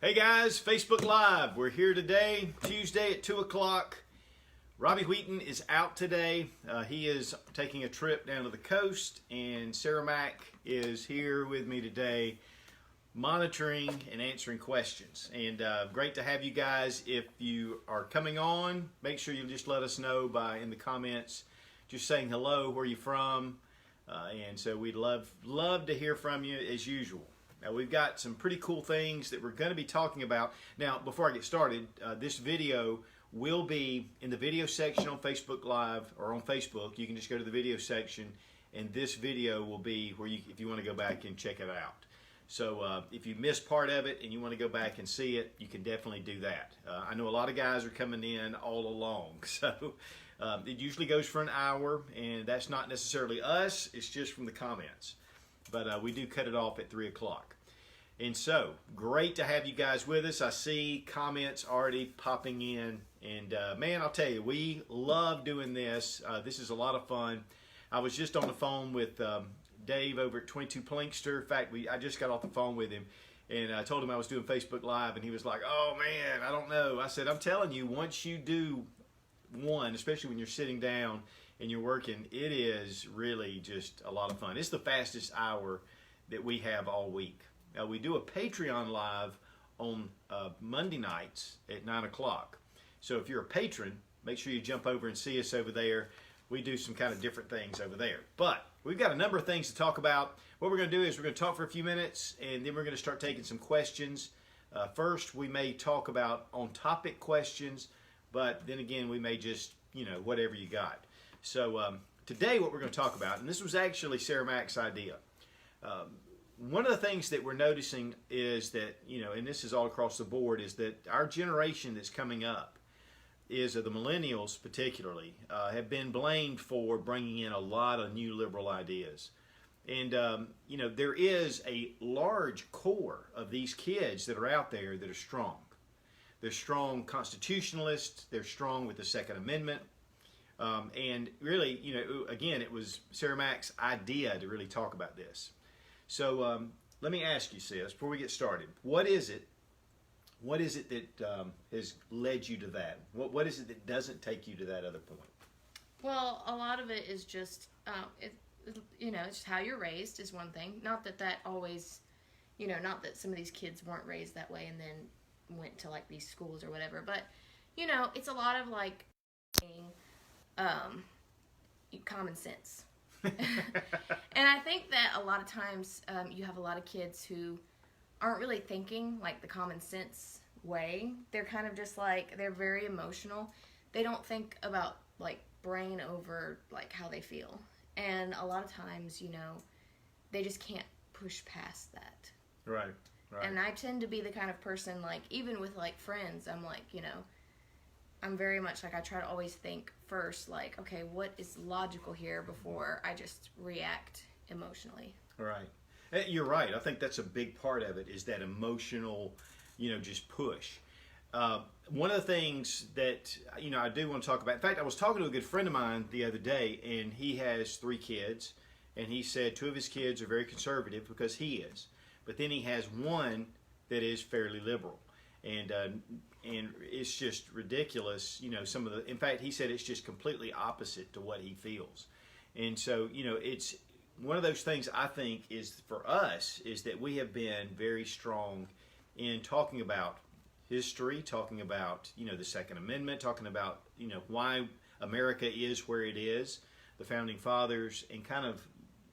Hey guys, Facebook Live. We're here today, Tuesday at 2 o'clock. Robbie Wheaton is out today. He is taking a trip down to the coast, and Sarah Mack is here with me today, monitoring and answering questions. And great to have you guys. If you are coming on, make sure you just let us know in the comments, just saying hello, where you from, and so we'd love to hear from you as usual. Now, we've got some pretty cool things that we're going to be talking about. Now, before I get started, this video will be in the video section on Facebook Live or on Facebook. You can just go to the video section, and this video will be where if you want to go back and check it out. So if you missed part of it and you want to go back and see it, you can definitely do that. I know a lot of guys are coming in all along, so it usually goes for an hour, and that's not necessarily us. It's just from the comments. But we do cut it off at 3 o'clock. And so, great to have you guys with us. I see comments already popping in. And man, I'll tell you, we love doing this. This is a lot of fun. I was just on the phone with Dave over at 22 Plinkster. In fact, I just got off the phone with him. And I told him I was doing Facebook Live. And he was like, oh man, I don't know. I said, I'm telling you, once you do one, especially when you're sitting down and you're working, it is really just a lot of fun. It's the fastest hour that we have all week. Now, we do a Patreon Live on Monday nights at 9 o'clock. So if you're a patron, make sure you jump over and see us over there. We do some kind of different things over there. But we've got a number of things to talk about. What we're going to do is we're going to talk for a few minutes, and then we're going to start taking some questions. First, we may talk about on-topic questions, but then again, we may just, whatever you got. So today what we're going to talk about, and this was actually Sarah Mack's idea. One of the things that we're noticing is that, and this is all across the board, is that our generation that's coming up is the Millennials particularly, have been blamed for bringing in a lot of new liberal ideas. And, there is a large core of these kids that are out there that are strong. They're strong constitutionalists. They're strong with the Second Amendment. And really, again, it was Sarah Mack's idea to really talk about this. So let me ask you, sis, before we get started, what is it that has led you to that? What is it that doesn't take you to that other point? Well, a lot of it is just, it's just how you're raised is one thing. Not that always, not that some of these kids weren't raised that way and then went to like these schools or whatever, but it's a lot of like common sense. And I think that a lot of times you have a lot of kids who aren't really thinking like the common sense way. They're kind of just like, they're very emotional. They don't think about like brain over like how they feel. And a lot of times, they just can't push past that. Right. And I tend to be the kind of person, like, even with, like, friends, I'm like, I'm very much like, I try to always think first, like, okay, what is logical here before I just react emotionally. Right. You're right. I think that's a big part of it, is that emotional, just push. One of the things that, I do want to talk about, in fact, I was talking to a good friend of mine the other day, and he has 3 kids, and he said 2 of his kids are very conservative because he is. But then he has one that is fairly liberal, and it's just ridiculous. Some of the. In fact, he said it's just completely opposite to what he feels, and so it's one of those things. I think is for us is that we have been very strong in talking about history, talking about the Second Amendment, talking about why America is where it is, the founding fathers, and kind of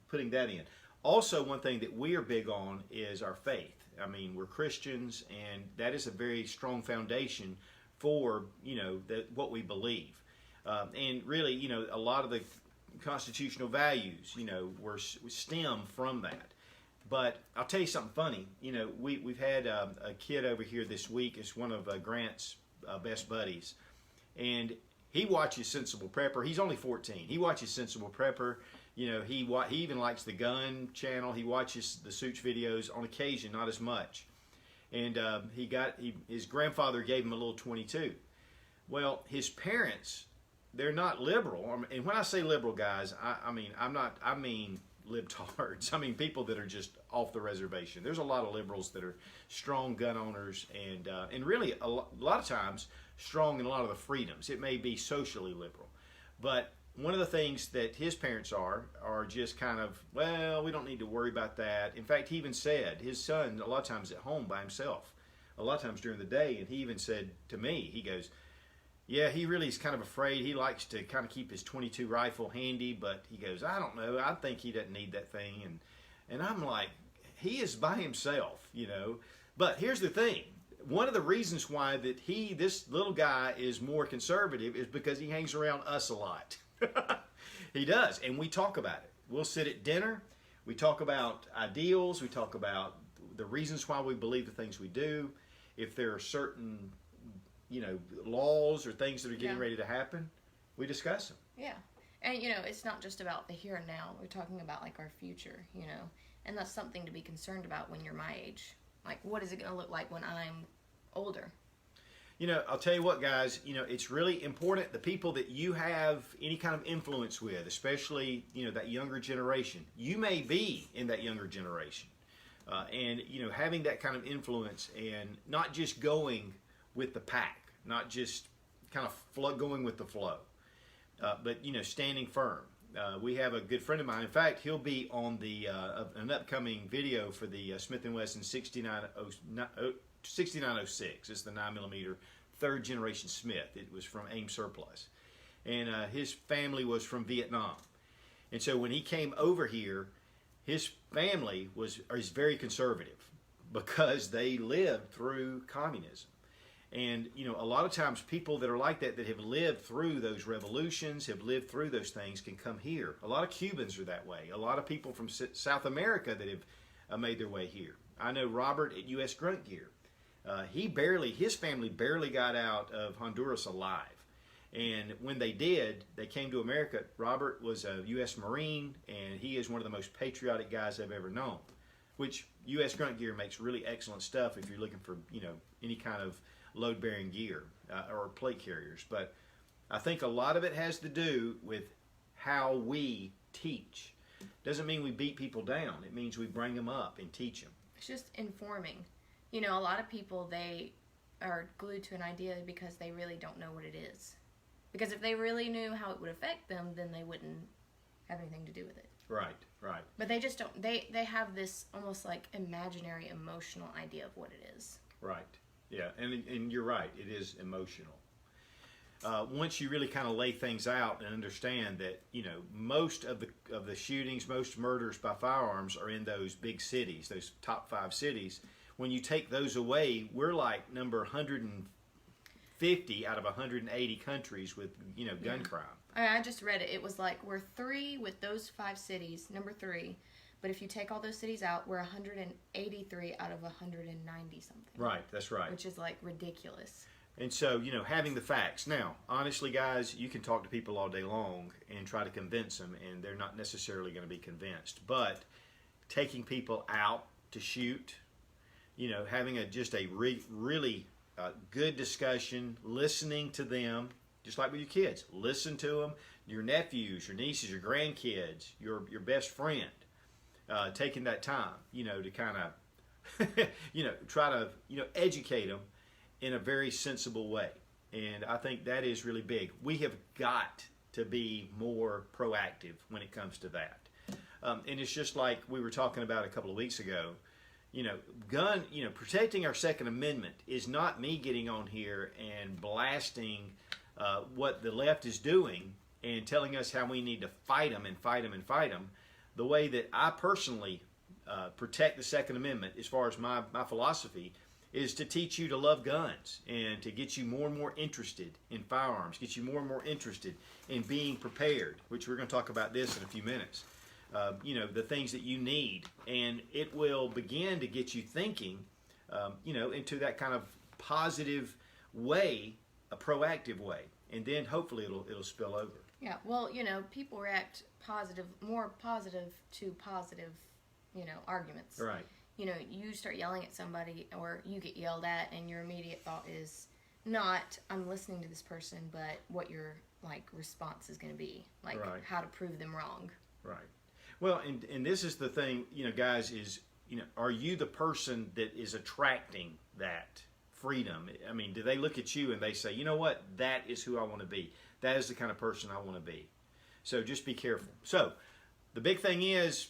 putting that in. Also, one thing that we are big on is our faith. I mean, we're Christians, and that is a very strong foundation for, what we believe. And really, a lot of the constitutional values, stem from that. But I'll tell you something funny. We've had a kid over here this week. It's one of Grant's best buddies. And he watches Sensible Prepper. He's only 14. He watches Sensible Prepper. He even likes the gun channel. He watches the Suits videos on occasion, not as much. And his grandfather gave him a little 22. Well, his parents, they're not liberal. And when I say liberal, guys, I mean libtards. I mean, people that are just off the reservation. There's a lot of liberals that are strong gun owners and really a lot of times strong in a lot of the freedoms. It may be socially liberal, but one of the things that his parents are just kind of, well, we don't need to worry about that. In fact, he even said his son a lot of times at home by himself, a lot of times during the day, and he even said to me, he goes, yeah, he really is kind of afraid. He likes to kind of keep his .22 rifle handy, but he goes, I don't know. I think he doesn't need that thing. And I'm like, he is by himself, you know. But here's the thing. One of the reasons why that this little guy is more conservative is because he hangs around us a lot. He does, and we talk about it. We'll sit at dinner. We talk about ideals. We talk about the reasons why we believe the things we do. If there are certain, you know, laws or things that are getting ready to happen, we discuss them. Yeah, and you know, it's not just about the here and now. We're talking about like our future, you know, and that's something to be concerned about when you're my age. Like, what is it going to look like when I'm older? You know, I'll tell you what, guys, you know, it's really important, the people that you have any kind of influence with, especially, you know, that younger generation. You may be in that younger generation. And, you know, having that kind of influence and not just going with the pack, not just kind of going with the flow, but, you know, standing firm. We have a good friend of mine. In fact, he'll be on an upcoming video for the Smith & Wesson 6906. It's the 9mm third generation Smith. It was from AIM Surplus, and his family was from Vietnam. And so when he came over here, his family is very conservative because they lived through communism. And you know, a lot of times people that are like that have lived through those revolutions, have lived through those things, can come here. A lot of Cubans are that way. A lot of people from South America that have made their way here. I know Robert at U.S. Grunt Gear. His family barely got out of Honduras alive. And when they did, they came to America. Robert was a U.S. Marine, and he is one of the most patriotic guys I've ever known, which U.S. Grunt Gear makes really excellent stuff if you're looking for, you know, any kind of load-bearing gear or plate carriers. But I think a lot of it has to do with how we teach. Doesn't mean we beat people down. It means we bring them up and teach them. It's just informing. You know, a lot of people, they are glued to an idea because they really don't know what it is. Because if they really knew how it would affect them, then they wouldn't have anything to do with it. Right, right. But they just don't. They have this almost like imaginary, emotional idea of what it is. Right. Yeah, and you're right. It is emotional. Once you really kind of lay things out and understand that, you know, most of the shootings, most murders by firearms are in those big cities, those top 5 cities. When you take those away, we're like number 150 out of 180 countries with, you know, gun crime. I just read it. It was like we're 3 with those 5 cities, number 3. But if you take all those cities out, we're 183 out of 190 something. Right, that's right. Which is like ridiculous. And so, you know, having the facts. Now, honestly, guys, you can talk to people all day long and try to convince them, and they're not necessarily going to be convinced. But taking people out to shoot, you know, having really good discussion, listening to them, just like with your kids. Listen to them, your nephews, your nieces, your grandkids, your best friend. Taking that time, you know, to kind of, you know, try to, you know, educate them in a very sensible way. And I think that is really big. We have got to be more proactive when it comes to that. And it's just like we were talking about a couple of weeks ago. You know, protecting our Second Amendment is not me getting on here and blasting what the left is doing and telling us how we need to fight them and fight them and fight them. The way that I personally protect the Second Amendment, as far as my philosophy, is to teach you to love guns and to get you more and more interested in firearms, get you more and more interested in being prepared, which we're going to talk about this in a few minutes. You know, the things that you need, and it will begin to get you thinking, you know, into that kind of positive way, a proactive way, and then hopefully it'll spill over. Yeah, well, you know, people react more positive to positive, you know, arguments. Right. You know, you start yelling at somebody or you get yelled at and your immediate thought is not, I'm listening to this person, but what your, like, response is going to be. Like, right. How to prove them wrong. Right. Well, and this is the thing, guys, is, are you the person that is attracting that freedom? I mean, do they look at you and they say, you know what, that is who I want to be. That is the kind of person I want to be. So just be careful. So the big thing is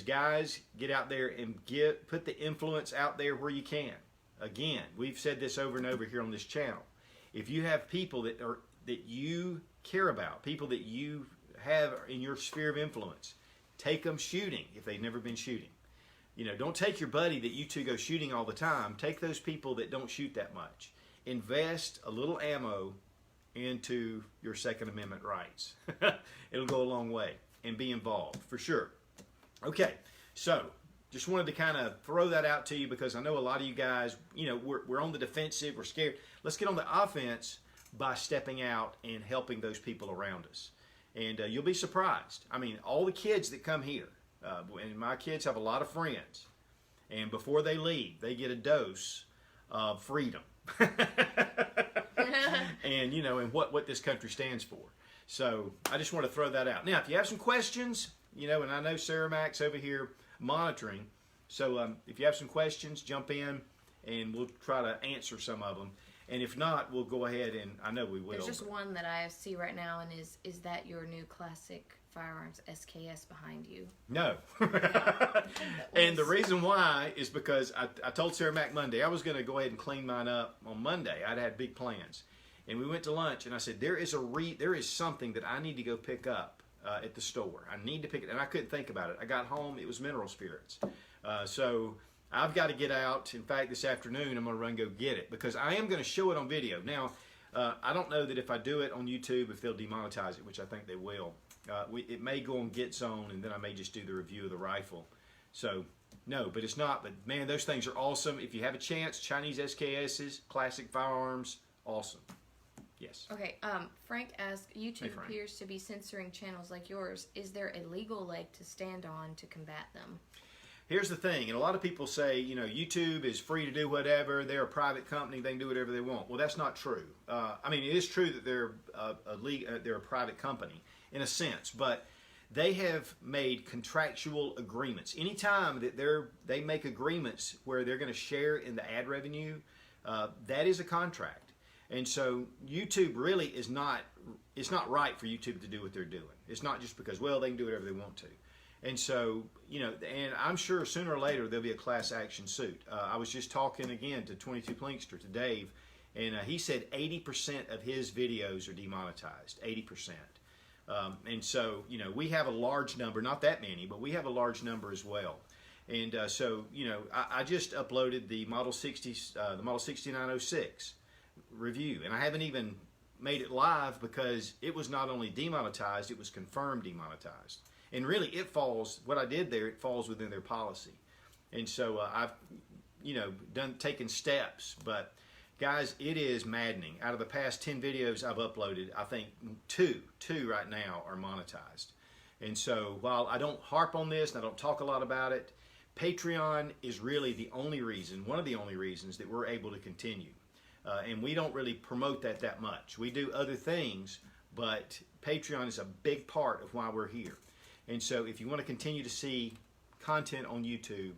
guys, get out there and put the influence out there where you can. Again, we've said this over and over here on this channel. If you have people that you care about, people that you have in your sphere of influence, take them shooting if they've never been shooting. Don't take your buddy that you two go shooting all the time. Take those people that don't shoot that much. Invest a little ammo into your Second Amendment rights. It'll go a long way. And be involved, for sure. Okay, so just wanted to kind of throw that out to you because I know a lot of you guys, we're on the defensive, we're scared. Let's get on the offense by stepping out and helping those people around us. And you'll be surprised. I mean, all the kids that come here, and my kids have a lot of friends, and before they leave, they get a dose of freedom. And, and what this country stands for. So I just want to throw that out. Now, if you have some questions, and I know Sarah Mac's over here monitoring. So if you have some questions, jump in and we'll try to answer some of them. And if not, we'll go ahead and I know we will. There's just one that I see right now, and is that your new classic firearms SKS behind you? No. And the reason why is because I told Sarah Mac Monday I was going to go ahead and clean mine up on Monday. I'd had big plans. And we went to lunch, and I said, there is something that I need to go pick up at the store. I need to pick it, and I couldn't think about it. I got home, it was mineral spirits. So I've got to get out. In fact, this afternoon, I'm going to run and go get it because I am going to show it on video. Now, I don't know that if I do it on YouTube, if they'll demonetize it, which I think they will. It may go on Git Zone, and then I may just do the review of the rifle. So, no, but it's not. But, man, those things are awesome. If you have a chance, Chinese SKSs, classic firearms, awesome. Yes. Okay, Frank asked, YouTube appears to be censoring channels like yours. Is there a legal leg to stand on to combat them? Here's the thing, and a lot of people say, YouTube is free to do whatever. They're a private company. They can do whatever they want. Well, that's not true. I mean, it is true that they're a private company in a sense, but they have made contractual agreements. Anytime that they make agreements where they're going to share in the ad revenue, that is a contract. And so YouTube really it's not right for YouTube to do what they're doing. It's not just because, well, they can do whatever they want to. And so, and I'm sure sooner or later there'll be a class action suit. I was just talking again to 22 Plinkster, to Dave, and he said 80% of his videos are demonetized, 80%. And so, we have a large number, not that many, but we have a large number as well. And so, I just uploaded the Model 6906 review, and I haven't even made it live because it was not only demonetized, it was confirmed demonetized. And really, it falls within their policy. And so I've taken steps, but guys, it is maddening. Out of the past 10 videos I've uploaded, I think two right now are monetized. And so while I don't harp on this and I don't talk a lot about it, Patreon is really one of the only reasons that we're able to continue. And we don't really promote that much. We do other things, but Patreon is a big part of why we're here. And so if you want to continue to see content on YouTube,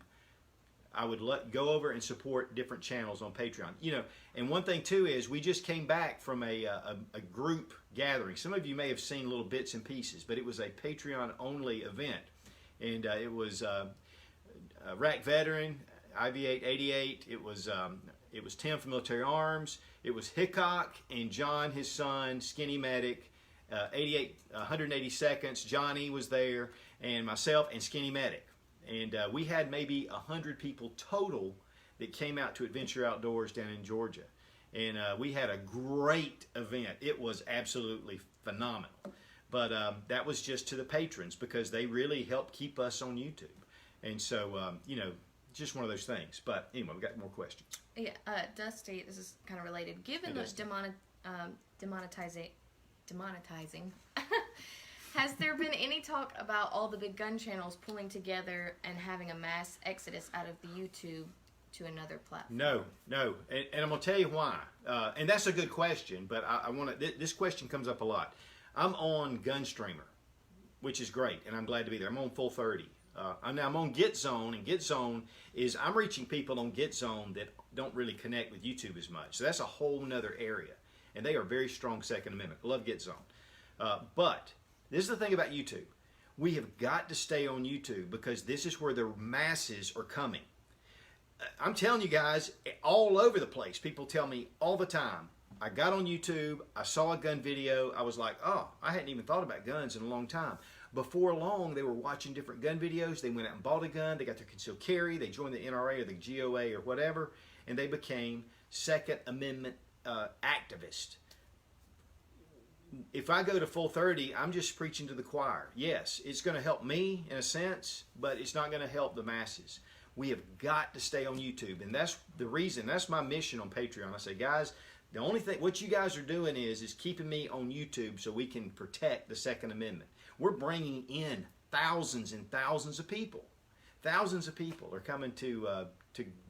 I would go over and support different channels on Patreon. And one thing too is we just came back from a group gathering. Some of you may have seen little bits and pieces, but it was a Patreon only event. And it was Iraq veteran, IV-888. It was Tim from Military Arms. It was Hickok and John, his son, Skinny Medic, 180 Seconds. Johnny was there, and myself and Skinny Medic. And we had maybe 100 people total that came out to Adventure Outdoors down in Georgia. And we had a great event. It was absolutely phenomenal. But that was just to the patrons because they really helped keep us on YouTube. And so, just one of those things. But anyway, we got more questions. Yeah, Dusty, this is kind of related. Given the demonetizing, has there been any talk about all the big gun channels pulling together and having a mass exodus out of the YouTube to another platform? No. And I'm going to tell you why. And that's a good question, but I want to. This question comes up a lot. I'm on Gunstreamer. which is great, and I'm glad to be there. I'm on Full 30. I'm on Git Zone, and Git Zone is, I'm reaching people on Git Zone that don't really connect with YouTube as much. So that's a whole nother area. And they are very strong Second Amendment. Love Git Zone. But this is the thing about YouTube. We have got to stay on YouTube because this is where the masses are coming. I'm telling you guys, all over the place, people tell me all the time, I got on YouTube, I saw a gun video, I was like, oh, I hadn't even thought about guns in a long time. Before long, they were watching different gun videos, they went out and bought a gun, they got their concealed carry, they joined the NRA or the GOA or whatever, and they became Second Amendment activists. If I go to Full 30, I'm just preaching to the choir. Yes, it's going to help me in a sense, but it's not going to help the masses. We have got to stay on YouTube, and that's the reason. That's my mission on Patreon. I say, guys, the only thing, what you guys are doing is keeping me on YouTube so we can protect the Second Amendment. We're bringing in thousands and thousands of people. Thousands of people are coming to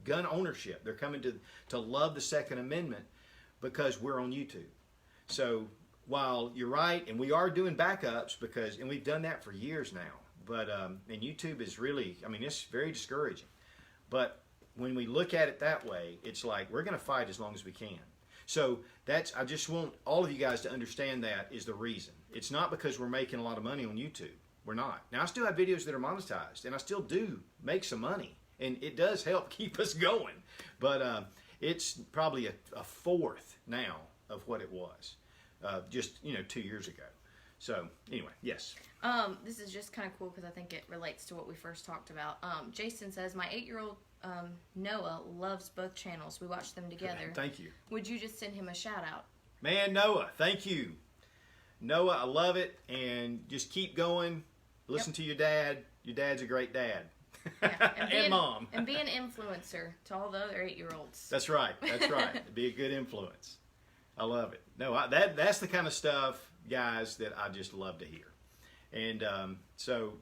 gun ownership. They're coming to love the Second Amendment because we're on YouTube. So while you're right, and we are doing backups and we've done that for years now, but and YouTube is really, I mean, it's very discouraging. But when we look at it that way, it's like we're going to fight as long as we can. So I just want all of you guys to understand that is the reason. It's not because we're making a lot of money on YouTube. We're not. Now, I still have videos that are monetized, and I still do make some money, and it does help keep us going. But it's probably a fourth now of what it was just 2 years ago. So anyway, yes. This is just kind of cool because I think it relates to what we first talked about. Jason says, my 8-year-old Noah loves both channels. We watch them together. Thank you. Would you just send him a shout out? Man, Noah, thank you. Noah, I love it, and just keep going. Listen to your dad. Your dad's a great dad. Yeah, and mom. And be an influencer to all the other 8-year-olds. That's right. That's right. Be a good influence. I love it. No, that's the kind of stuff, guys, that I just love to hear. And so,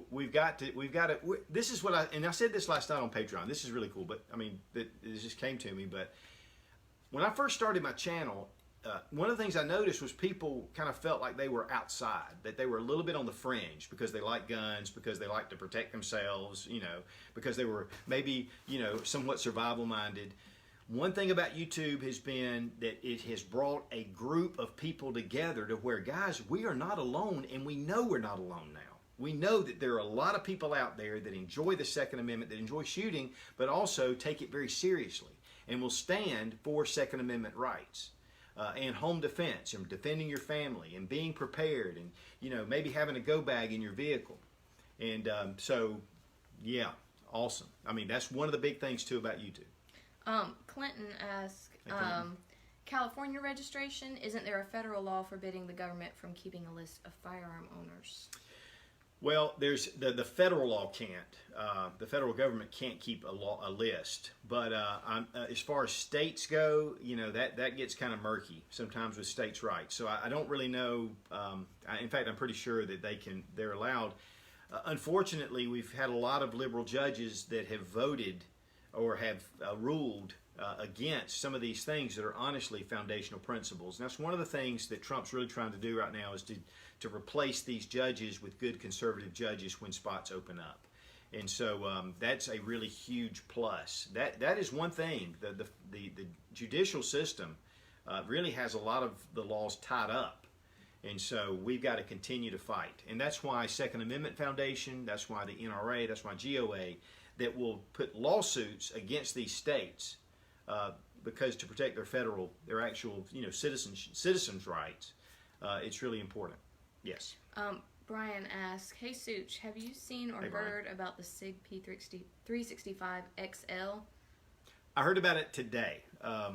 we've got to, this is what I said this last night on Patreon. This is really cool, but I mean, it just came to me. But when I first started my channel, one of the things I noticed was people kind of felt like they were outside, that they were a little bit on the fringe because they like guns, because they like to protect themselves, because they were maybe, somewhat survival minded. One thing about YouTube has been that it has brought a group of people together to where, guys, we are not alone, and we know we're not alone now. We know that there are a lot of people out there that enjoy the Second Amendment, that enjoy shooting, but also take it very seriously and will stand for Second Amendment rights. And home defense, and defending your family, and being prepared, and maybe having a go bag in your vehicle. And so, yeah, awesome. I mean, that's one of the big things too about YouTube. Clinton asked, California registration, isn't there a federal law forbidding the government from keeping a list of firearm owners? Well, there's the federal law can't. The federal government can't keep a list. But as far as states go, that gets kind of murky sometimes with states' rights. So I don't really know. In fact, I'm pretty sure that they're allowed. Unfortunately, we've had a lot of liberal judges that have voted or have ruled against some of these things that are honestly foundational principles. And that's one of the things that Trump's really trying to do right now is to replace these judges with good conservative judges when spots open up. And so that's a really huge plus. That is one thing. The judicial system really has a lot of the laws tied up. And so we've got to continue to fight. And that's why Second Amendment Foundation, that's why the NRA, that's why GOA, that will put lawsuits against these states because to protect their actual citizens' rights, it's really important. Yes. Brian asks, hey Such, have you seen or heard about the SIG P365 XL? I heard about it today.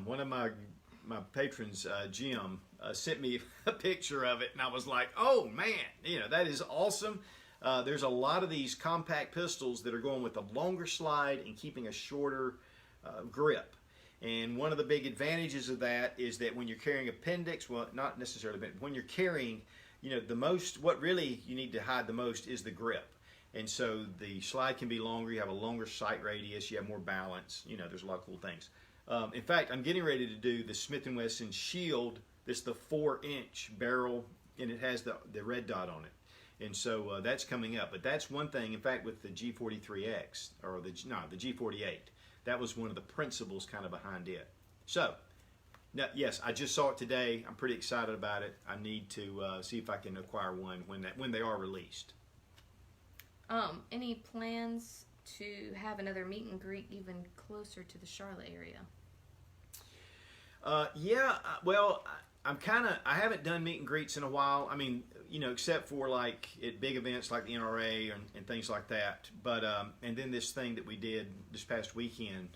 One of my patrons, Jim, sent me a picture of it, and I was like, oh man, that is awesome. There's a lot of these compact pistols that are going with a longer slide and keeping a shorter grip. And one of the big advantages of that is that when you're carrying appendix, well, not necessarily, but when you're carrying, what really you need to hide the most is the grip. And so the slide can be longer, you have a longer sight radius, you have more balance, there's a lot of cool things. In fact, I'm getting ready to do the Smith & Wesson Shield. It's the 4-inch barrel, and it has the red dot on it. And so that's coming up. But that's one thing. In fact, with the G43X or the G48, that was one of the principles kind of behind it. So now, yes, I just saw it today. I'm pretty excited about it. I need to see if I can acquire one when they are released. Any plans to have another meet and greet even closer to the Charlotte area? Well, I haven't done meet and greets in a while. I mean, except for like at big events like the NRA and things like that. But, and then this thing that we did this past weekend.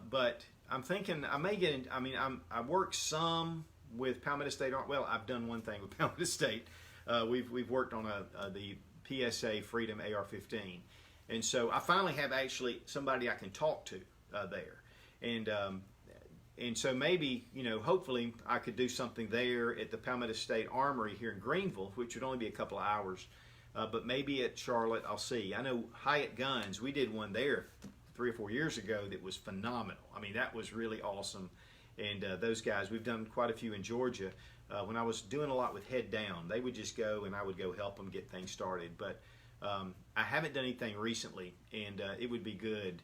But I'm thinking I may get in, I work some with Palmetto State. Well, I've done one thing with Palmetto State. We've worked on the PSA Freedom AR-15. And so I finally have actually somebody I can talk to there. And so maybe, hopefully I could do something there at the Palmetto State Armory here in Greenville, which would only be a couple of hours. But maybe at Charlotte, I'll see. I know Hyatt Guns, we did one there 3 or 4 years ago that was phenomenal. I mean, that was really awesome. And those guys, we've done quite a few in Georgia. When I was doing a lot with Head Down, they would just go and I would go help them get things started. But I haven't done anything recently, and it would be good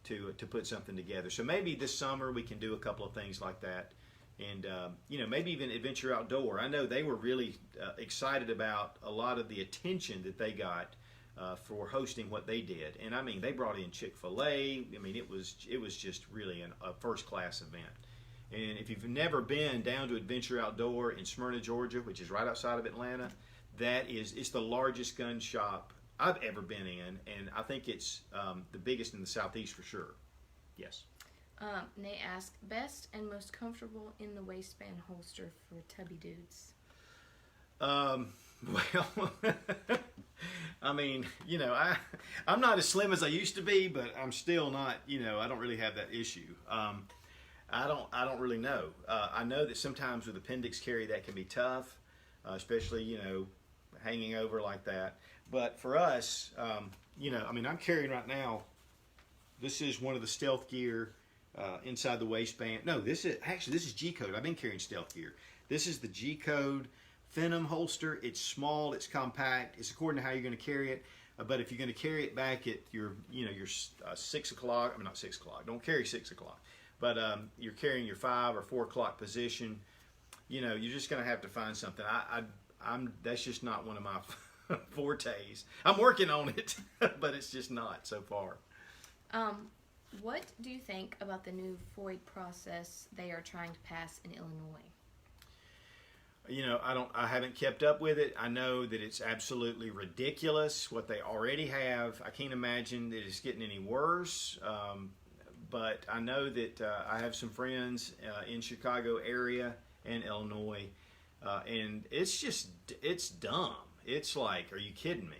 to put something together. So maybe this summer we can do a couple of things like that, and maybe even Adventure Outdoor. I know they were really excited about a lot of the attention that they got for hosting what they did, and I mean they brought in Chick-fil-A. I mean it was just really a first-class event. And if you've never been down to Adventure Outdoor in Smyrna, Georgia, which is right outside of Atlanta, it's the largest gun shop I've ever been in, and I think it's the biggest in the Southeast for sure. Yes. Nate asked, best and most comfortable in the waistband holster for tubby dudes? Well, I mean, I'm not as slim as I used to be, but I'm still not, I don't really have that issue. I don't really know. I know that sometimes with appendix carry that can be tough, especially, hanging over like that. But for us, I'm carrying right now, this is one of the stealth gear inside the waistband. No, this is G-Code. I've been carrying stealth gear. This is the G-Code Phenom holster. It's small, it's compact, it's according to how you're going to carry it. But if you're going to carry it back at your 6 o'clock, not 6 o'clock, don't carry 6 o'clock. But you're carrying your 5 or 4 o'clock position, you're just going to have to find something. That's just not one of my fortes. I'm working on it, but it's just not so far. What do you think about the new FOID process they are trying to pass in Illinois? I haven't kept up with it. I know that it's absolutely ridiculous what they already have. I can't imagine that it's getting any worse. But I know that I have some friends in Chicago area and Illinois, and it's dumb. It's like, are you kidding me?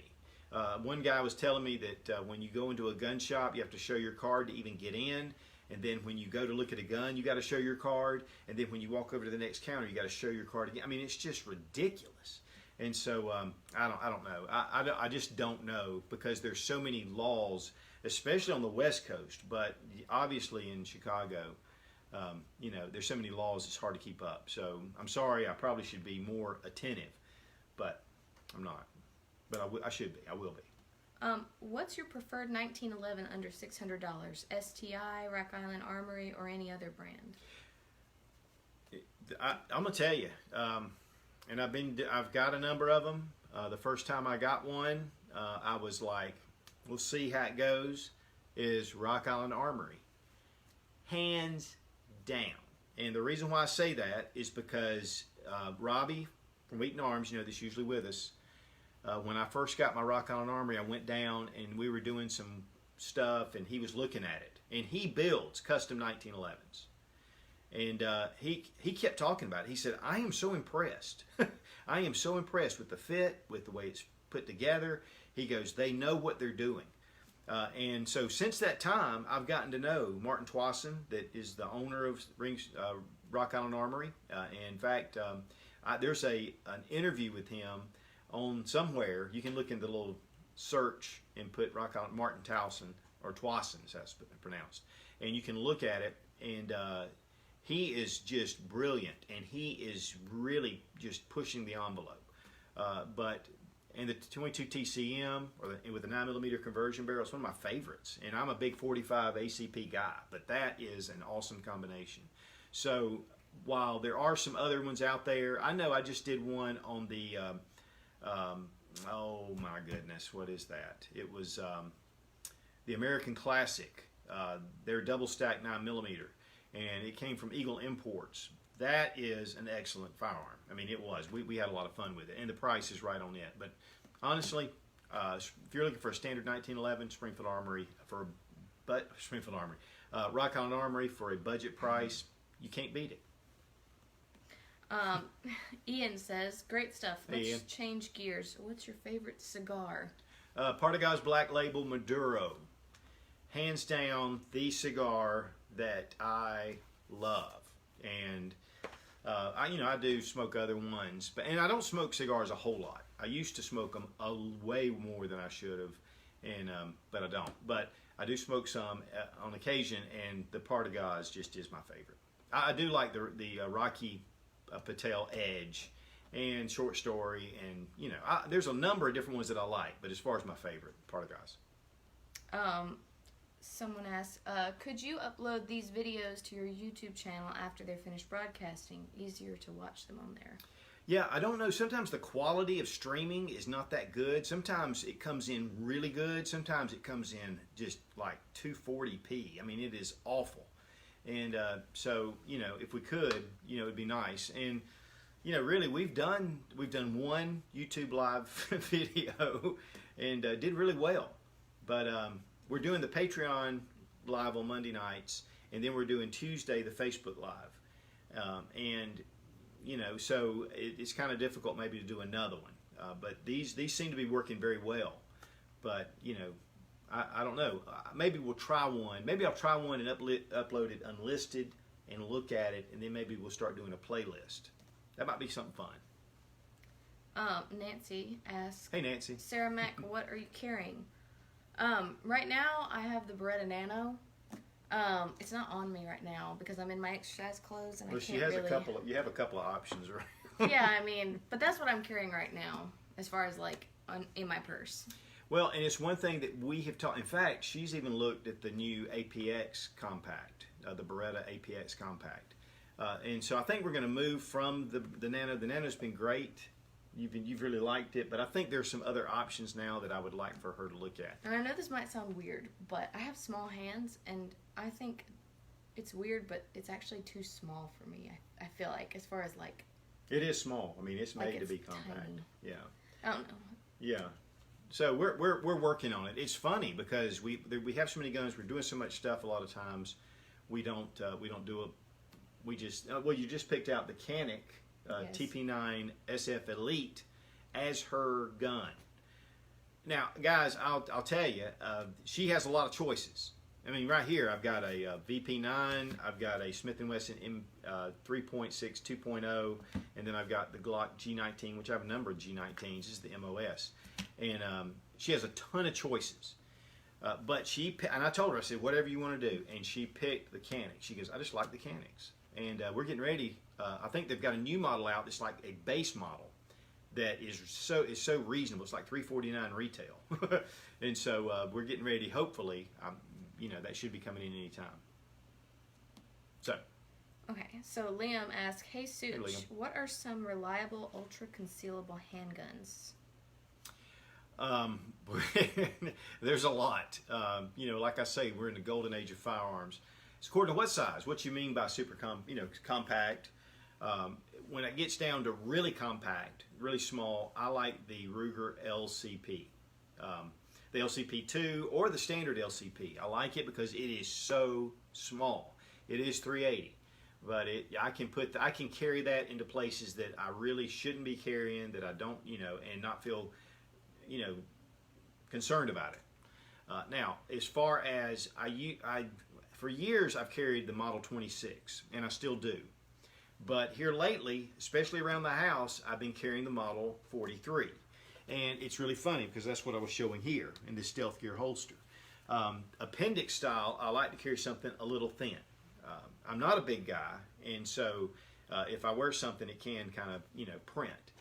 One guy was telling me that when you go into a gun shop, you have to show your card to even get in. And then when you go to look at a gun, you got to show your card. And then when you walk over to the next counter, you got to show your card again. I mean, it's just ridiculous. And so I don't know. I just don't know, because there's so many laws, especially on the West Coast. But obviously in Chicago, there's so many laws, it's hard to keep up. So I'm sorry. I probably should be more attentive, but I'm not. But I should be. I will be. What's your preferred 1911 under $600? STI, Rock Island Armory, or any other brand? I'm gonna tell you, and I've got a number of them. The first time I got one, I was like, we'll see how it goes. Is Rock Island Armory, hands down. And the reason why I say that is because Robbie from Wheaton Arms, that's usually with us. When I first got my Rock Island Armory, I went down and we were doing some stuff, and he was looking at it. And he builds custom 1911s. And he kept talking about it. He said, I am so impressed. I am so impressed with the fit, with the way it's put together. He goes, they know what they're doing. And so since that time, I've gotten to know Martin Twasson, that is the owner of Rock Island Armory. In fact, there's an interview with him on somewhere. You can look in the little search and put Rock Island Martin Towson, or Twasson, as that's pronounced, and you can look at it. And he is just brilliant, and he is really just pushing the envelope. But And the 22 TCM with the 9mm conversion barrel is one of my favorites. And I'm a big 45 ACP guy, but that is an awesome combination. So while there are some other ones out there, I know I just did one on the, oh my goodness, what is that? It was the American Classic, their double stack 9mm, and it came from Eagle Imports. That is an excellent firearm. I mean, it was. We had a lot of fun with it, and the price is right on it. But honestly, if you're looking for a standard 1911 Springfield Armory Rock Island Armory for a budget price, you can't beat it. Ian says, great stuff. Hey, Let's Ian. change gears. What's your favorite cigar? Partagas Black Label Maduro. Hands down, the cigar that I love. And I do smoke other ones, and I don't smoke cigars a whole lot. I used to smoke them way more than I should have, but I don't. But I do smoke some on occasion, and the Partagas just is my favorite. I do like the Rocky Patel Edge and Short Story, and there's a number of different ones that I like. But as far as my favorite, Partagas. Someone asks, could you upload these videos to your YouTube channel after they're finished broadcasting? Easier to watch them on there. Yeah, I don't know. Sometimes the quality of streaming is not that good. Sometimes it comes in really good. Sometimes it comes in just like 240p. I mean, it is awful. And so, if we could, it'd be nice. And, really, we've done one YouTube live video and did really well. But we're doing the Patreon live on Monday nights, and then we're doing Tuesday the Facebook live. So it's kind of difficult maybe to do another one. But these seem to be working very well. But, I don't know. Maybe we'll try one. Maybe I'll try one and upload it unlisted and look at it, and then maybe we'll start doing a playlist. That might be something fun. Nancy asks, Hey, Nancy. Sarah Mac, what are you carrying? Right now, I have the Beretta Nano. It's not on me right now because I'm in my exercise clothes and I can't really... You have a couple of options, right? Yeah, but that's what I'm carrying right now as far as in my purse. Well, and it's one thing that we have taught. In fact, she's even looked at the new APX Compact, the Beretta APX Compact. And so I think we're going to move from the Nano. The Nano's been great. You've really liked it, but I think there's some other options now that I would like for her to look at. And I know this might sound weird, but I have small hands, and I think it's weird, but it's actually too small for me. I feel like, as far as It is small. I mean, it's made to be compact. Tiny. Yeah. I don't know. Yeah. So we're working on it. It's funny because we have so many guns. We're doing so much stuff. A lot of times, we don't do it. We just you just picked out the Canic. Yes. TP9 SF Elite as her gun. Now, guys, I'll tell you, she has a lot of choices. I mean, right here, I've got a VP9, I've got a Smith & Wesson M3.6 2.0, and then I've got the Glock G19, which I have a number of G19s. This is the MOS. And she has a ton of choices. But and I told her, I said, whatever you want to do. And she picked the Canic. She goes, I just like the Canics. And we're getting ready. I think they've got a new model out that's like a base model that is so reasonable. It's like $349 retail. And so we're getting ready. Hopefully, that should be coming in any time. So. Okay, so Liam asks, hey Such, Hey, Liam. what are some reliable ultra concealable handguns? There's a lot. Like I say, we're in the golden age of firearms. It's according to what size? What you mean by super compact? When it gets down to really compact, really small, I like the Ruger LCP, the LCP2 or the standard LCP. I like it because it is so small. It is .380, but I can carry that into places that I really shouldn't be carrying, that I don't, and not feel, concerned about it. Now, as far as for years I've carried the Model 26, and I still do. But here lately, especially around the house, I've been carrying the Model 43. And it's really funny because that's what I was showing here in this Stealth Gear holster. Appendix style, I like to carry something a little thin. I'm not a big guy, and so if I wear something, it can kind of, print.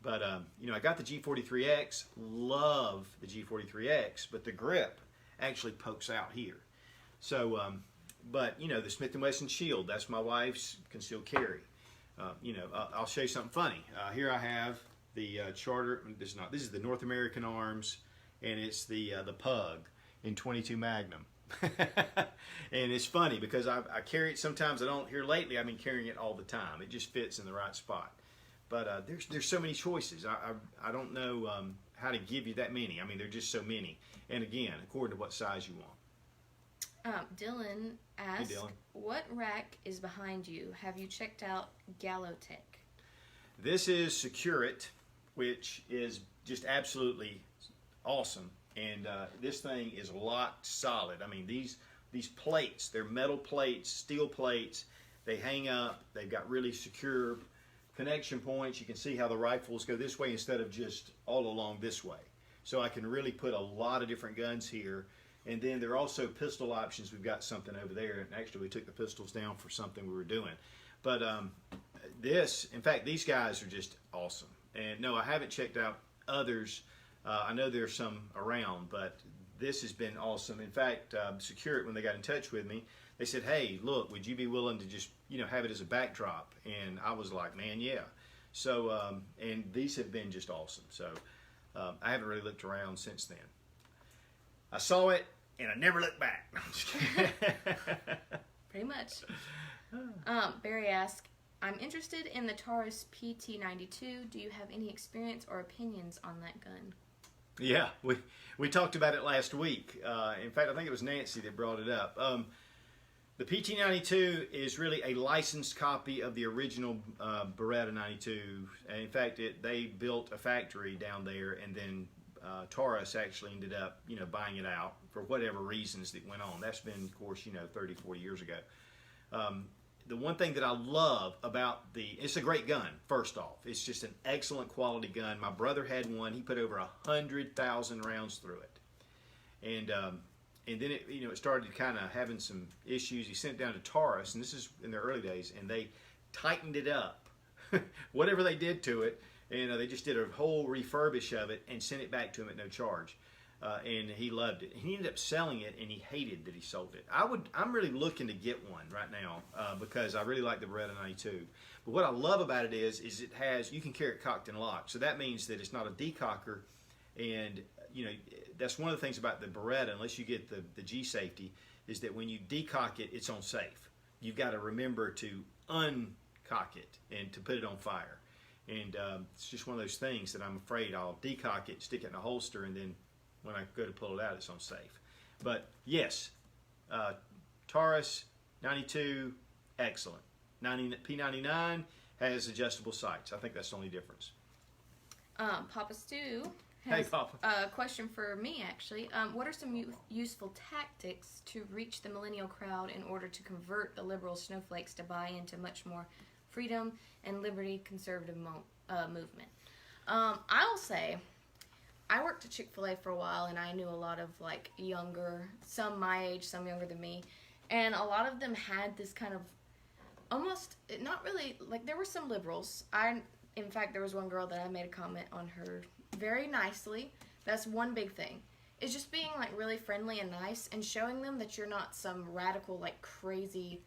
But, I got the G43X, love the G43X, but the grip actually pokes out here. So, but, the Smith & Wesson Shield, that's my wife's concealed carry. I'll show you something funny. Here I have the Charter, this is the North American Arms, and it's the Pug in 22 Magnum. And it's funny because I carry it sometimes. I don't. Here lately, I've been carrying it all the time. It just fits in the right spot. But there's so many choices. I don't know how to give you that many. I mean, there's just so many. And again, according to what size you want. Dylan asks, Hey, Dylan. What rack is behind you? Have you checked out Gallotech? This is Securite, which is just absolutely awesome. And this thing is a lot solid. I mean, these plates, they're metal plates, steel plates. They hang up. They've got really secure connection points. You can see how the rifles go this way instead of just all along this way. So I can really put a lot of different guns here. And then there are also pistol options. We've got something over there. And actually, we took the pistols down for something we were doing. But in fact, these guys are just awesome. And no, I haven't checked out others. I know there's some around, but this has been awesome. In fact, Securite, when they got in touch with me, they said, hey, look, would you be willing to just, have it as a backdrop? And I was like, man, yeah. So, and these have been just awesome. So, I haven't really looked around since then. I saw it, and I never looked back. I'm just kidding. Pretty much. Barry asks, I'm interested in the Taurus PT92. Do you have any experience or opinions on that gun? Yeah, we talked about it last week. In fact, I think it was Nancy that brought it up. The PT92 is really a licensed copy of the original Beretta 92. And in fact, they built a factory down there, and then Taurus actually ended up, buying it out for whatever reasons that went on. That's been, of course, 30, 40 years ago. The one thing that I love about it's a great gun, first off. It's just an excellent quality gun. My brother had one. He put over 100,000 rounds through it. And then it started kind of having some issues. He sent it down to Taurus, and this is in their early days, and they tightened it up. Whatever they did to it, and they just did a whole refurbish of it and sent it back to him at no charge. And he loved it. He ended up selling it, and he hated that he sold it. I'm really looking to get one right now because I really like the Beretta 92. But what I love about it is you can carry it cocked and locked. So that means that it's not a decocker, and that's one of the things about the Beretta, unless you get the G safety, is that when you decock it, it's on safe. You've got to remember to uncock it and to put it on fire. And it's just one of those things that I'm afraid I'll decock it, stick it in a holster, and then when I go to pull it out, it's on safe. But yes, Taurus 92, excellent. P99 has adjustable sights. I think that's the only difference. Papa Stu Hey, has Papa. a question for me, actually. What are some useful tactics to reach the millennial crowd in order to convert the liberal snowflakes to buy into much more freedom and liberty conservative movement? I'll say, I worked at Chick-fil-A for a while, and I knew a lot of younger, some my age, some younger than me, and a lot of them had this kind of almost, not really, there were some liberals. In fact, there was one girl that I made a comment on her very nicely. That's one big thing. It's just being really friendly and nice and showing them that you're not some radical, crazy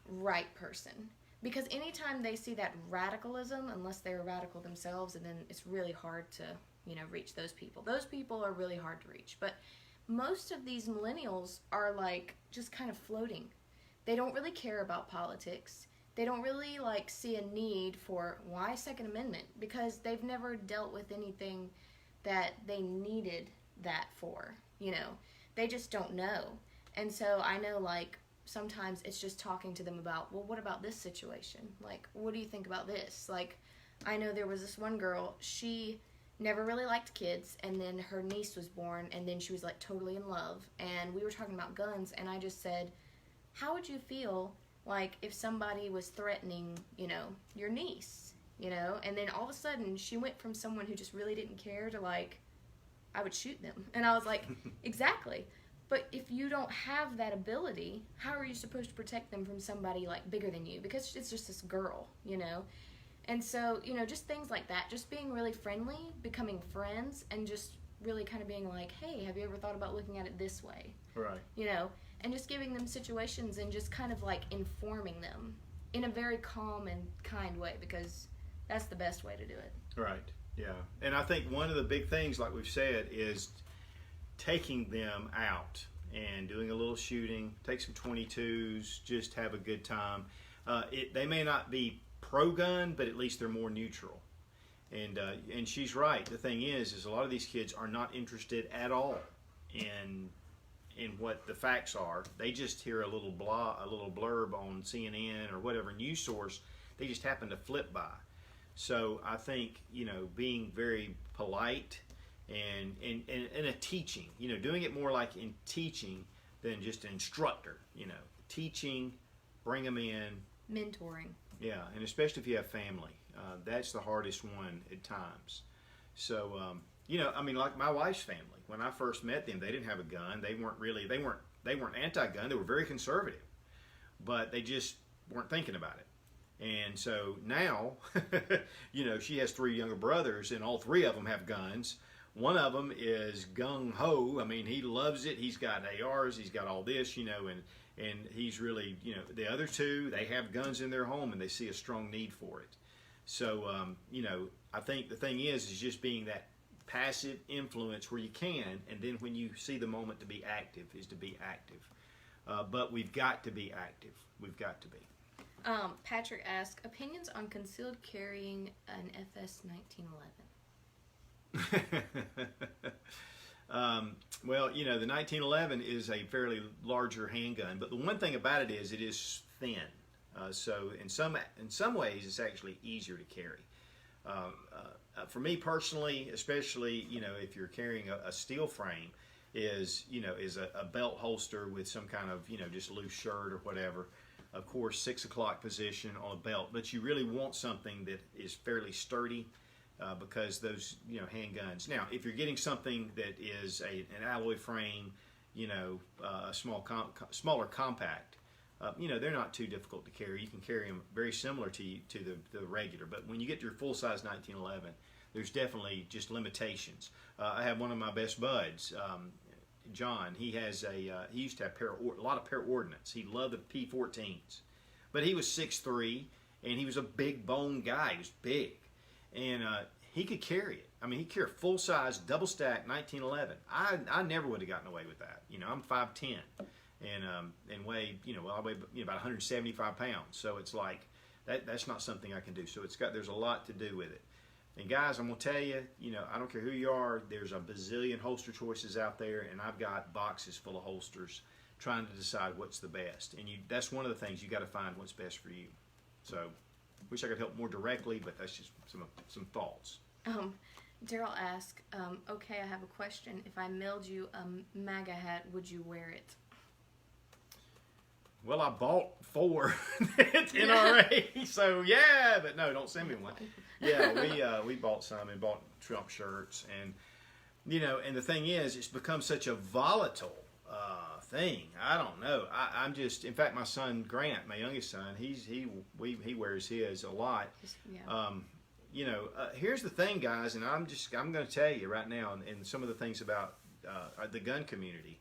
right person. Because anytime they see that radicalism, unless they're radical themselves, and then it's really hard to, reach those people. Those people are really hard to reach. But most of these millennials are just kind of floating. They don't really care about politics. They don't really see a need for why Second Amendment, because they've never dealt with anything that they needed that for. They just don't know. And so I know sometimes it's just talking to them about, well, what about this situation? What do you think about this? I know there was this one girl, she never really liked kids, and then her niece was born, and then she was totally in love, and we were talking about guns, and I just said, how would you feel if somebody was threatening, your niece, and then all of a sudden she went from someone who just really didn't care to I would shoot them. And I was like, exactly. But if you don't have that ability, how are you supposed to protect them from somebody bigger than you? Because it's just this girl, And so, you know, just things like that, just being really friendly, becoming friends, and just really kind of being like, hey, have you ever thought about looking at it this way? Right. You know, and just giving them situations and just kind of like informing them in a very calm and kind way, because that's the best way to do it. Right. Yeah. And I think one of the big things, like we've said, is taking them out and doing a little shooting, take some 22s, just have a good time. They may not be pro-gun, but at least they're more neutral. And she's right. The thing is a lot of these kids are not interested at all in what the facts are. They just hear a little blurb on CNN or whatever news source they just happen to flip by. So I think, you know, being very polite and a teaching, you know, doing it more like in teaching than just an instructor, you know, teaching, bring them in. Mentoring. Yeah, and especially if you have family. That's the hardest one at times. So, you know, I mean, like my wife's family, when I first met them, they didn't have a gun. They weren't anti-gun. They were very conservative, but they just weren't thinking about it. And so now, you know, she has 3 younger brothers, and all 3 of them have guns. One of them is gung-ho. I mean, he loves it. He's got ARs. He's got all this, you know, and he's really, you know, the other 2, they have guns in their home, and they see a strong need for it. So, you know, I think the thing is just being that passive influence where you can, and then when you see the moment to be active, is to be active. But we've got to be active. We've got to be. Patrick asked, opinions on concealed carrying an FS 1911? Well, you know, the 1911 is a fairly larger handgun, but the one thing about it is thin. So in some ways, it's actually easier to carry. For me personally, especially, you know, if you're carrying a steel frame, is a belt holster with some kind of, you know, just loose shirt or whatever. Of course, 6 o'clock position on a belt, but you really want something that is fairly sturdy, because those, you know, handguns. Now, if you're getting something that is an alloy frame, you know, a smaller compact, you know, they're not too difficult to carry. You can carry them very similar to the regular. But when you get to your full-size 1911, there's definitely just limitations. I have one of my best buds, John. He used to have a lot of para-ordnance. He loved the P-14s. But he was 6'3", and he was a big bone guy. He was big. And he could carry it. I mean, he carried a full-size, double-stack 1911. I never would have gotten away with that. You know, I'm 5'10", and weigh, you know, I weigh, you know, about 175 pounds. So it's like, that's not something I can do. So there's a lot to do with it. And guys, I'm going to tell you, you know, I don't care who you are, there's a bazillion holster choices out there, and I've got boxes full of holsters trying to decide what's the best. And that's one of the things, you got to find what's best for you. So, wish I could help more directly, but that's just some thoughts. Daryl asked, okay, I have a question. If I mailed you a MAGA hat, would you wear it? Well, I bought 4 at NRA, so yeah, but no, don't send me one. Yeah, we bought some and bought Trump shirts, and you know, and the thing is, it's become such a volatile thing. I don't know. I'm just, in fact, my son Grant, my youngest son, he wears his a lot. Yeah. You know, here's the thing, guys, and I'm going to tell you right now, and some of the things about the gun community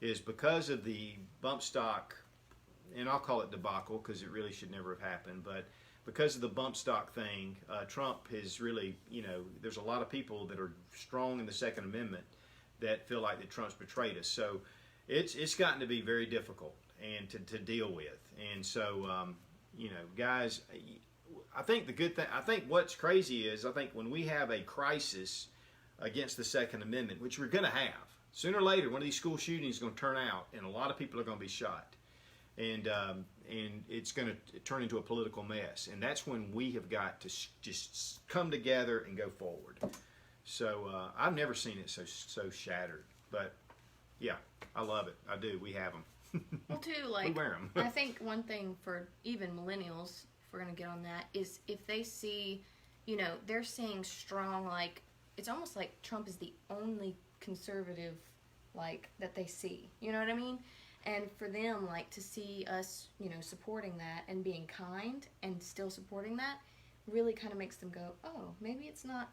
is because of the bump stock. And I'll call it debacle because it really should never have happened. But because of the bump stock thing, Trump has really, you know, there's a lot of people that are strong in the Second Amendment that feel like that Trump's betrayed us. So it's gotten to be very difficult and to deal with. And so, you know, guys, I think the good thing, I think what's crazy is I think when we have a crisis against the Second Amendment, which we're going to have, sooner or later, one of these school shootings is going to turn out and a lot of people are going to be shot. And it's going to turn into a political mess. And that's when we have got to just come together and go forward. So I've never seen it so shattered. But, yeah, I love it. I do. We have them. Well, too, like, we wear them. I think one thing for even millennials, if we're going to get on that, is if they see, you know, they're seeing strong, like, it's almost like Trump is the only conservative, like, that they see. You know what I mean? And for them, like, to see us, you know, supporting that and being kind and still supporting that, really kind of makes them go, oh, maybe it's not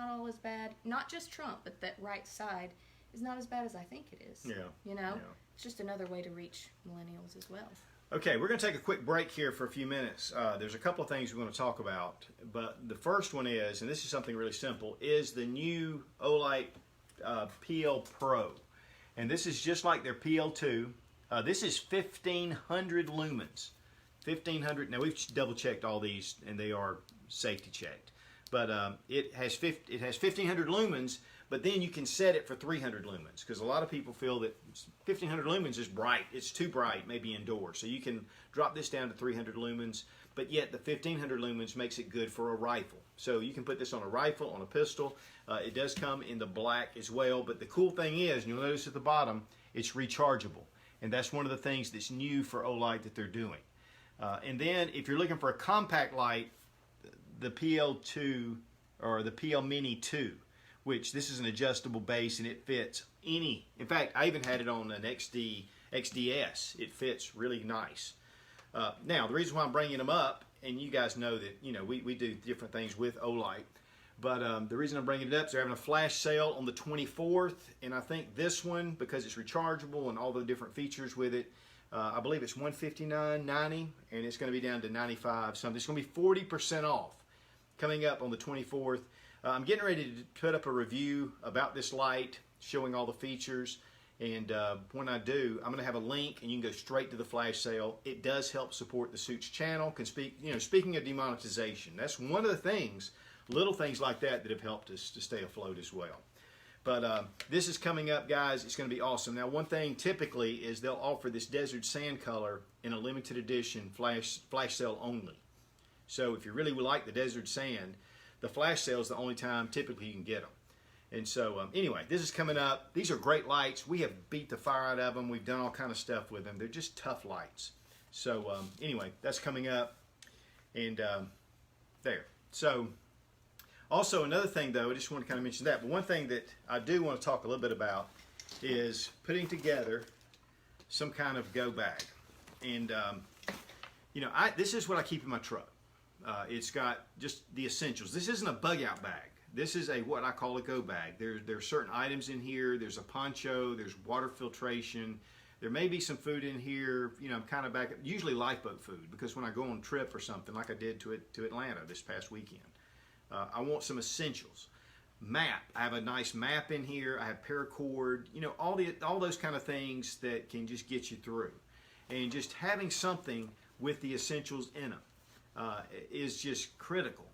all as bad. Not just Trump, but that right side is not as bad as I think it is. Yeah. You know? Yeah. It's just another way to reach millennials as well. Okay, we're going to take a quick break here for a few minutes. There's a couple of things we're going to talk about, but the first one is, and this is something really simple, is the new Olight PL Pro. And this is just like their PL2. This is 1,500 lumens. 1,500. Now, we've double-checked all these, and they are safety checked. But it has 1,500 lumens, but then you can set it for 300 lumens, because a lot of people feel that 1,500 lumens is bright. It's too bright, maybe indoors. So you can drop this down to 300 lumens, but yet the 1,500 lumens makes it good for a rifle. So you can put this on a rifle, on a pistol. It does come in the black as well, but the cool thing is, and you'll notice at the bottom, it's rechargeable. And that's one of the things that's new for Olight that they're doing. And then if you're looking for a compact light, the PL2 or the PL Mini 2, which this is an adjustable base and it fits any. In fact, I even had it on an XDS. It fits really nice. Now, the reason why I'm bringing them up, and you guys know that we do different things with Olight, but the reason I'm bringing it up is they're having a flash sale on the 24th, and I think this one, because it's rechargeable and all the different features with it, I believe it's $159.90, and it's going to be down to $95 something. It's going to be 40% off coming up on the 24th. I'm getting ready to put up a review about this light, showing all the features, and when I do, I'm going to have a link, and you can go straight to the flash sale. It does help support the Suits channel. Speaking of demonetization, that's one of the things, little things like that have helped us to stay afloat as well. But this is coming up, guys. It's going to be awesome. Now, one thing typically is they'll offer this desert sand color in a limited edition flash sale only. So if you really would like the desert sand, the flash sale is the only time typically you can get them. And so anyway, this is coming up. These are great lights. We have beat the fire out of them. We've done all kind of stuff with them. They're just tough lights. So anyway, that's coming up. And there. So also another thing, though, I just want to kind of mention that. But one thing that I do want to talk a little bit about is putting together some kind of go bag. And this is what I keep in my truck. It's got just the essentials. This isn't a bug out bag. This is what I call a go bag. There's certain items in here. There's a poncho. There's water filtration. There may be some food in here. I'm kind of back, usually lifeboat food, because when I go on a trip or something like I did to Atlanta this past weekend, I want some essentials. Map. I have a nice map in here. I have paracord. All those kind of things that can just get you through. And just having something with the essentials in them is just critical.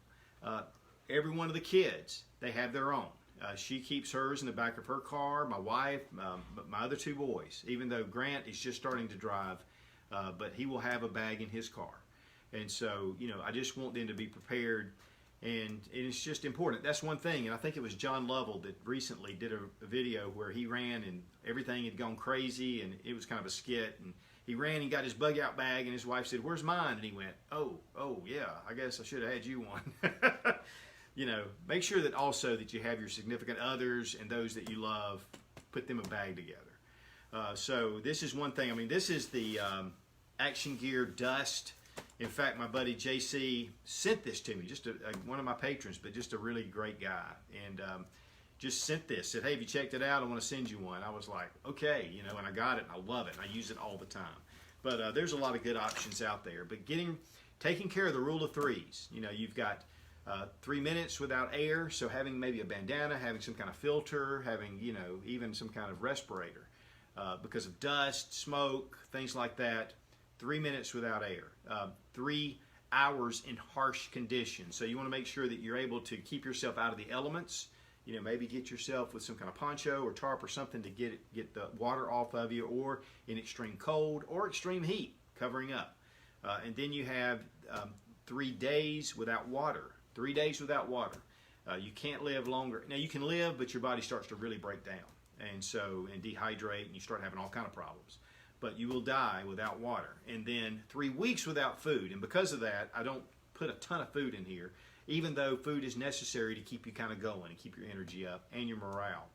Every one of the kids, they have their own. She keeps hers in the back of her car. My wife, my other two boys, even though Grant is just starting to drive, but he will have a bag in his car. And so, I just want them to be prepared. And it's just important. That's one thing. And I think it was John Lovell that recently did a video where he ran and everything had gone crazy, and it was kind of a skit. And he ran and got his bug out bag, and his wife said, "Where's mine?" And he went, oh yeah, I guess I should have had you one. Make sure that also that you have your significant others and those that you love, put them a bag together. So this is one thing. This is the Action Gear Dust. In fact, my buddy JC sent this to me, just one of my patrons, but just a really great guy. And just sent this, said, "Hey, have you checked it out? I want to send you one." I was like, okay, and I got it, and I love it, and I use it all the time. But there's a lot of good options out there. But taking care of the rule of threes. You've got 3 minutes without air, so having maybe a bandana, having some kind of filter, having, even some kind of respirator. Because of dust, smoke, things like that, 3 minutes without air. 3 hours in harsh conditions. So you want to make sure that you're able to keep yourself out of the elements. Maybe get yourself with some kind of poncho or tarp or something to get the water off of you, or in extreme cold or extreme heat, covering up. And then you have 3 days without water. 3 days without water. You can't live longer. Now you can live, but your body starts to really break down, and dehydrate, and you start having all kind of problems. But you will die without water. And then 3 weeks without food. And because of that, I don't put a ton of food in here, even though food is necessary to keep you kind of going and keep your energy up and your morale.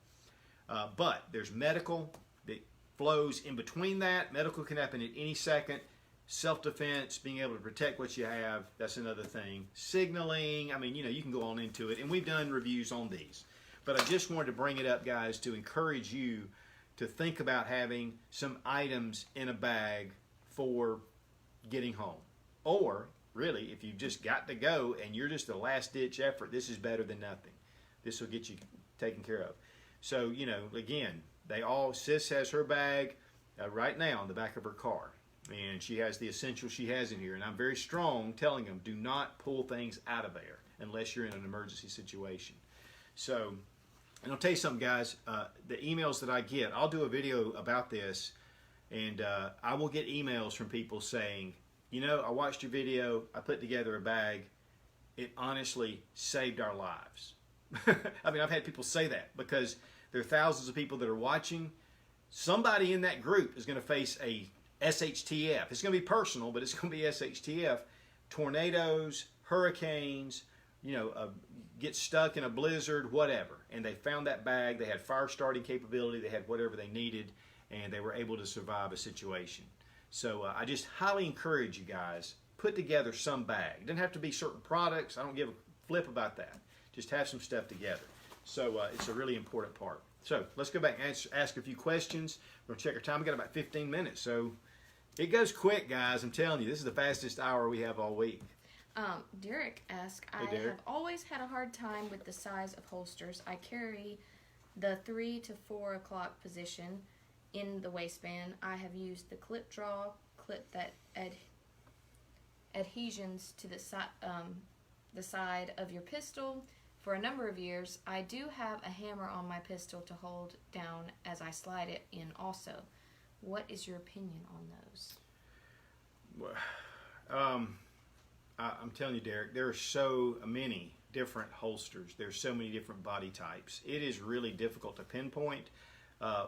But there's medical that flows in between that. Medical can happen at any second. Self-defense, being able to protect what you have, that's another thing. Signaling, I mean, you can go on into it, and we've done reviews on these. But I just wanted to bring it up, guys, to encourage you to think about having some items in a bag for getting home. Or, really, if you've just got to go and you're just a last-ditch effort, this is better than nothing. This will get you taken care of. So, again, Sis has her bag right now in the back of her car. And she has the essentials she has in here. And I'm very strong telling them, do not pull things out of there unless you're in an emergency situation. So, and I'll tell you something, guys. The emails that I get, I'll do a video about this. And I will get emails from people saying, I watched your video. I put together a bag. It honestly saved our lives. I mean, I've had people say that because there are thousands of people that are watching. Somebody in that group is going to face a SHTF. It's going to be personal, but it's going to be SHTF. Tornadoes, hurricanes, get stuck in a blizzard, whatever. And they found that bag. They had fire starting capability. They had whatever they needed, and they were able to survive a situation. So I just highly encourage you guys, put together some bag. It doesn't have to be certain products. I don't give a flip about that. Just have some stuff together. So it's a really important part. So let's go back and ask a few questions. We're going to check our time. We've got about 15 minutes. So it goes quick, guys. I'm telling you, this is the fastest hour we have all week. Derek asked, Hey, Derek. I have always had a hard time with the size of holsters. I carry the 3 to 4 o'clock position in the waistband. I have used the clip draw, clip that adhesions to the side of your pistol for a number of years. I do have a hammer on my pistol to hold down as I slide it in also. What is your opinion on those? Well, I'm telling you, Derek, there are so many different holsters. There's so many different body types. It is really difficult to pinpoint.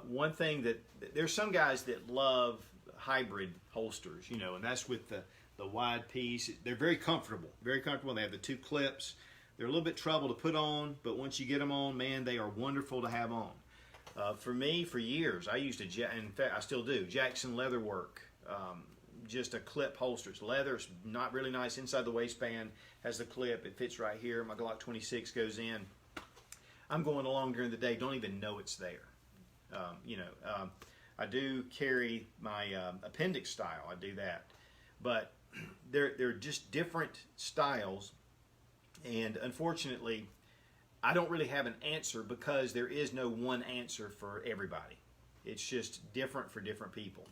One thing that there's some guys that love hybrid holsters, and that's with the wide piece. They're very comfortable. Very comfortable. They have the 2 clips. They're a little bit trouble to put on, but once you get them on, man, they are wonderful to have on. For me, for years, I used in fact, I still do, Jackson Leatherwork. Just a clip holster. It's leather. It's not really nice inside the waistband. Has the clip. It fits right here. My Glock 26 goes in. I'm going along during the day. Don't even know it's there. I do carry my appendix style. I do that. But they're just different styles. And unfortunately, I don't really have an answer because there is no one answer for everybody. It's just different for different people.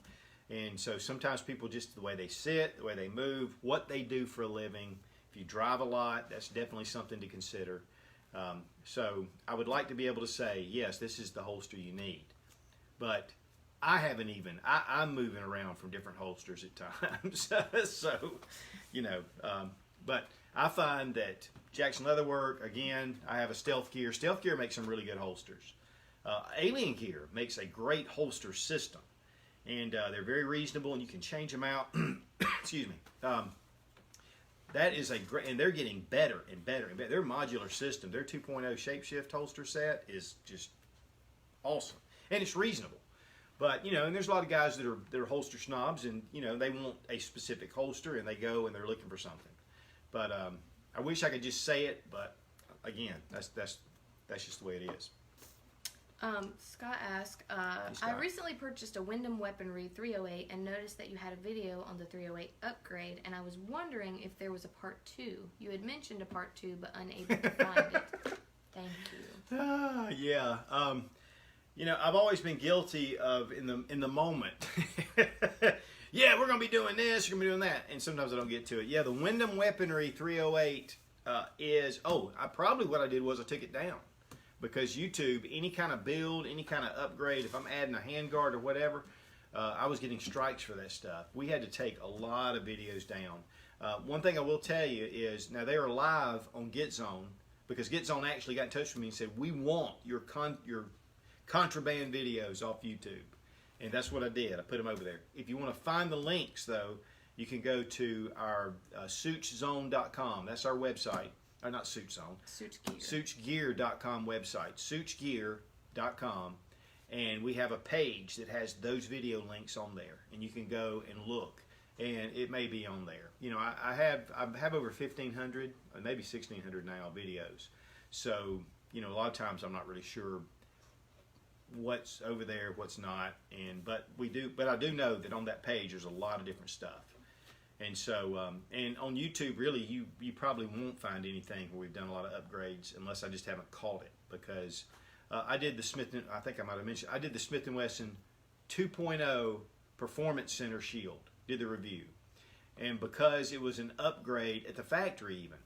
And so sometimes people just the way they sit, the way they move, what they do for a living. If you drive a lot, that's definitely something to consider. So I would like to be able to say, yes, this is the holster you need. But I haven't even, I'm moving around from different holsters at times. But I find that Jackson Leatherwork, again, I have a Stealth Gear. Stealth Gear makes some really good holsters. Alien Gear makes a great holster system. And they're very reasonable, and you can change them out. Excuse me. That is a great, and they're getting better and better and better. Their modular system, their 2.0 Shapeshift holster set is just awesome, and it's reasonable. But and there's a lot of guys that are holster snobs, and they want a specific holster, and they go and they're looking for something. But I wish I could just say it, but again, that's just the way it is. Scott asked, Scott. I recently purchased a Wyndham Weaponry 308 and noticed that you had a video on the 308 upgrade, and I was wondering if there was a part 2. You had mentioned a part 2, but unable to find it. Thank you. Yeah. I've always been guilty of in the moment. Yeah, we're gonna be doing this, you're gonna be doing that, and sometimes I don't get to it. Yeah, the Wyndham Weaponry 308 probably what I did was I took it down. Because YouTube, any kind of build, any kind of upgrade, if I'm adding a handguard or whatever, I was getting strikes for that stuff. We had to take a lot of videos down. One thing I will tell you is, now they are live on Git Zone, because Git Zone actually got in touch with me and said, we want your contraband videos off YouTube. And that's what I did. I put them over there. If you want to find the links, though, you can go to our suitszone.com. That's our website. Or not Suit Zone. Suitsgear.com website. Suitsgear.com. And we have a page that has those video links on there. And you can go and look. and it may be on there. You know, I have over 1,500, maybe 1,600 now videos. So, you know, a lot of times I'm not really sure what's over there, what's not, but I do know that on that page there's a lot of different stuff. And so, and on YouTube, really, you probably won't find anything where we've done a lot of upgrades unless I just haven't caught it, because I did the I think I might have mentioned, I did the Smith & Wesson 2.0 Performance Center Shield, did the review. And because it was an upgrade at the factory even,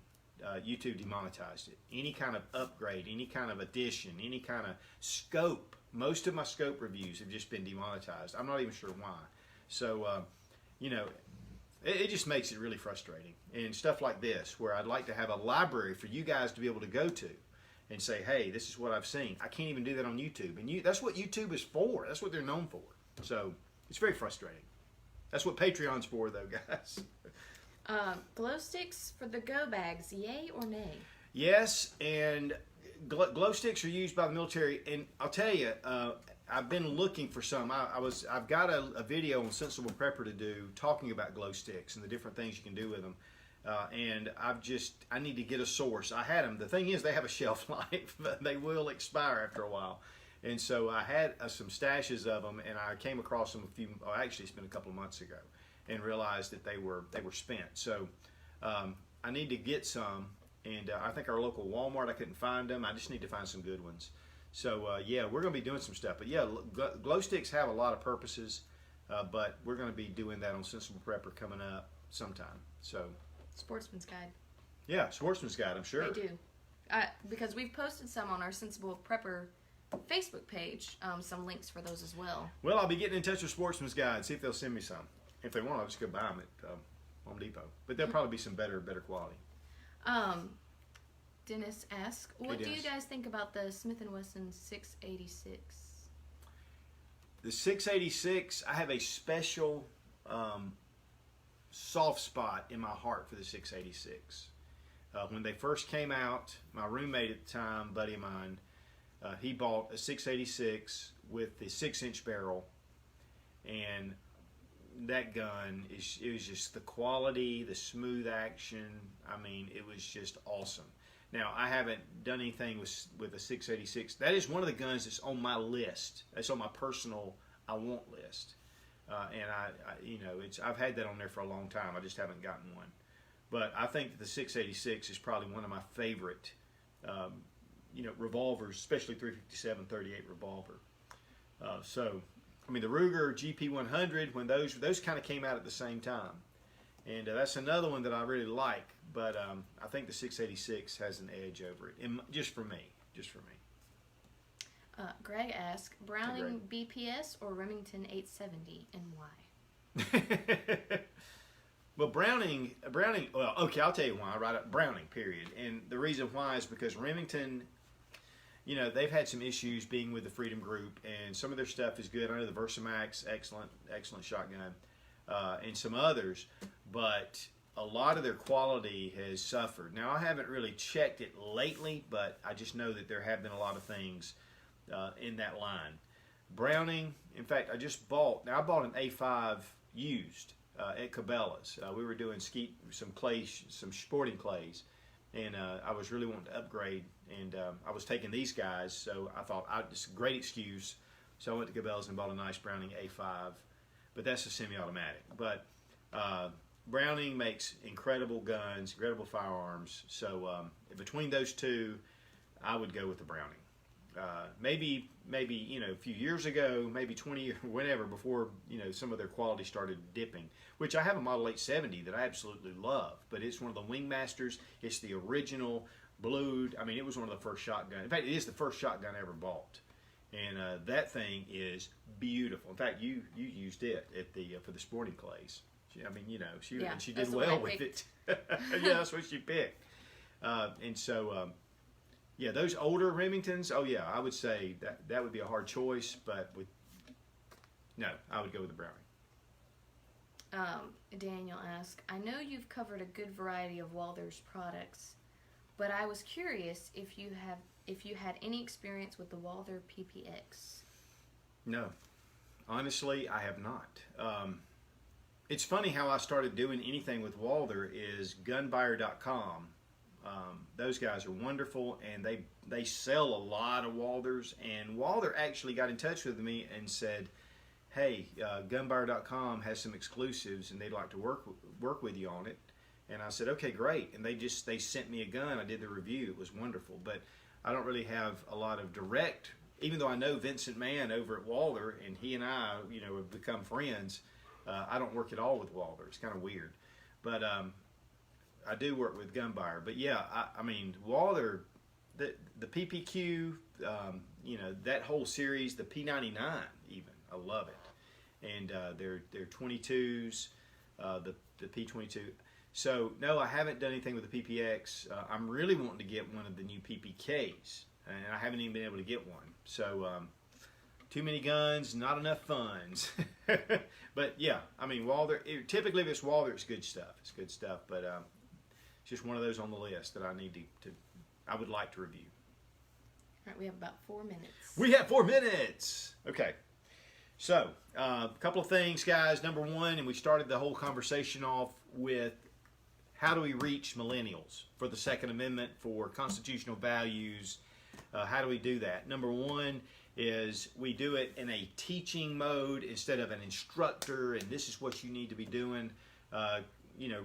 YouTube demonetized it. Any kind of upgrade, any kind of addition, any kind of scope, most of my scope reviews have just been demonetized. I'm not even sure why. So, you know, it just makes it really frustrating. And stuff like this, where I'd like to have a library for you guys to be able to go to and say, hey, this is what I've seen. I can't even do that on YouTube. And that's what YouTube is for. That's what they're known for. So it's very frustrating. That's what Patreon's for, though, guys. Glow sticks for the go bags, yay or nay? Yes, and glow sticks are used by the military. And I'll tell you, I've been looking for some. I've got a video on Sensible Prepper to do talking about glow sticks and the different things you can do with them. And I need to get a source. I had them. The thing is, they have a shelf life. They will expire after a while. And so I had some stashes of them, and I came across them actually it's been a couple of months ago, and realized that they were spent. So I need to get some, and I think our local Walmart, I couldn't find them. I just need to find some good ones. So yeah, we're going to be doing some stuff. But yeah, glow sticks have a lot of purposes, but we're going to be doing that on Sensible Prepper coming up sometime. So Sportsman's Guide. Yeah, Sportsman's Guide, I'm sure. They do. Because we've posted some on our Sensible Prepper Facebook page, some links for those as well. Well, I'll be getting in touch with Sportsman's Guide, see if they'll send me some. If they won't, I'll just go buy them at Home Depot. But there'll probably be some better quality. Dennis asks, what do you guys think about the Smith & Wesson 686? The 686, I have a special soft spot in my heart for the 686. When they first came out, my roommate at the time, buddy of mine, he bought a 686 with the 6-inch barrel, and that gun, it was just the quality, the smooth action. I mean, it was just awesome. Now, I haven't done anything with a 686. That is one of the guns that's on my list. That's on my personal I want list. And I've had that on there for a long time. I just haven't gotten one. But I think that the 686 is probably one of my favorite revolvers, especially 357 38 revolver. So, I mean, the Ruger GP100, when those kind of came out at the same time. And that's another one that I really like, but I think the 686 has an edge over it, just for me. Greg asks, Browning BPS or Remington 870, and why? Well, Browning, well, okay, I'll tell you why. I write up Browning, period. And the reason why is because Remington, they've had some issues being with the Freedom Group, and some of their stuff is good. I know the Versamax, excellent shotgun, and some others, but a lot of their quality has suffered. Now, I haven't really checked it lately, but I just know that there have been a lot of things in that line. Browning, in fact, I bought an A5 used at Cabela's. We were doing some sporting clays, and I was really wanting to upgrade, and I was taking these guys, so I thought it's a great excuse. So I went to Cabela's and bought a nice Browning A5, but that's a semi-automatic. But Browning makes incredible guns, incredible firearms. So between those two, I would go with the Browning. Maybe a few years ago, maybe 20 or whenever, before some of their quality started dipping. Which I have a Model 870 that I absolutely love, but it's one of the Wingmasters. It's the original blued. I mean, it was one of the first shotguns. In fact, it is the first shotgun I ever bought, and that thing is beautiful. In fact, you used it at for the sporting clays. She did well with it. Yeah, that's what she picked. And so, those older Remingtons. Oh yeah, I would say that would be a hard choice, but I would go with the Browning. Daniel asks, I know you've covered a good variety of Walther's products, but I was curious if you had any experience with the Walther PPX. No, honestly, I have not. It's funny how I started doing anything with Walther is gunbuyer.com. Those guys are wonderful, and they sell a lot of Walthers. And Walther actually got in touch with me and said, "Hey, gunbuyer.com has some exclusives, and they'd like to work with you on it." And I said, "Okay, great." And they sent me a gun. I did the review. It was wonderful, but I don't really have a lot of direct. Even though I know Vincent Mann over at Walther, and he and I, have become friends. I don't work at all with Walther. It's kind of weird, but I do work with Gunbuyer. But yeah, I mean Walther, the PPQ, that whole series, the P99 even, I love it, and their 22s, the P22. So no, I haven't done anything with the PPX. I'm really wanting to get one of the new PPKs, and I haven't even been able to get one. So too many guns, not enough funds. But yeah, I mean Walther. Typically, if it's Walther, it's good stuff. It's good stuff. But it's just one of those on the list that I need to I would like to review. All right, we have about 4 minutes. We have 4 minutes. Okay. So a couple of things, guys. Number one, and we started the whole conversation off with how do we reach millennials for the Second Amendment, for constitutional values? How do we do that? Number one is we do it in a teaching mode instead of an instructor, and this is what you need to be doing.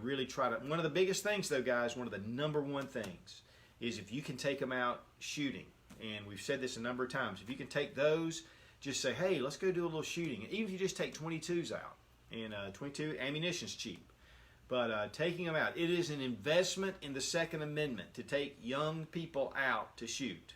Really try to. One of the biggest things, though, guys, one of the number one things is if you can take them out shooting, and we've said this a number of times, if you can take those, just say, hey, let's go do a little shooting. And even if you just take 22s out, and 22 ammunition's cheap, but taking them out, it is an investment in the Second Amendment to take young people out to shoot.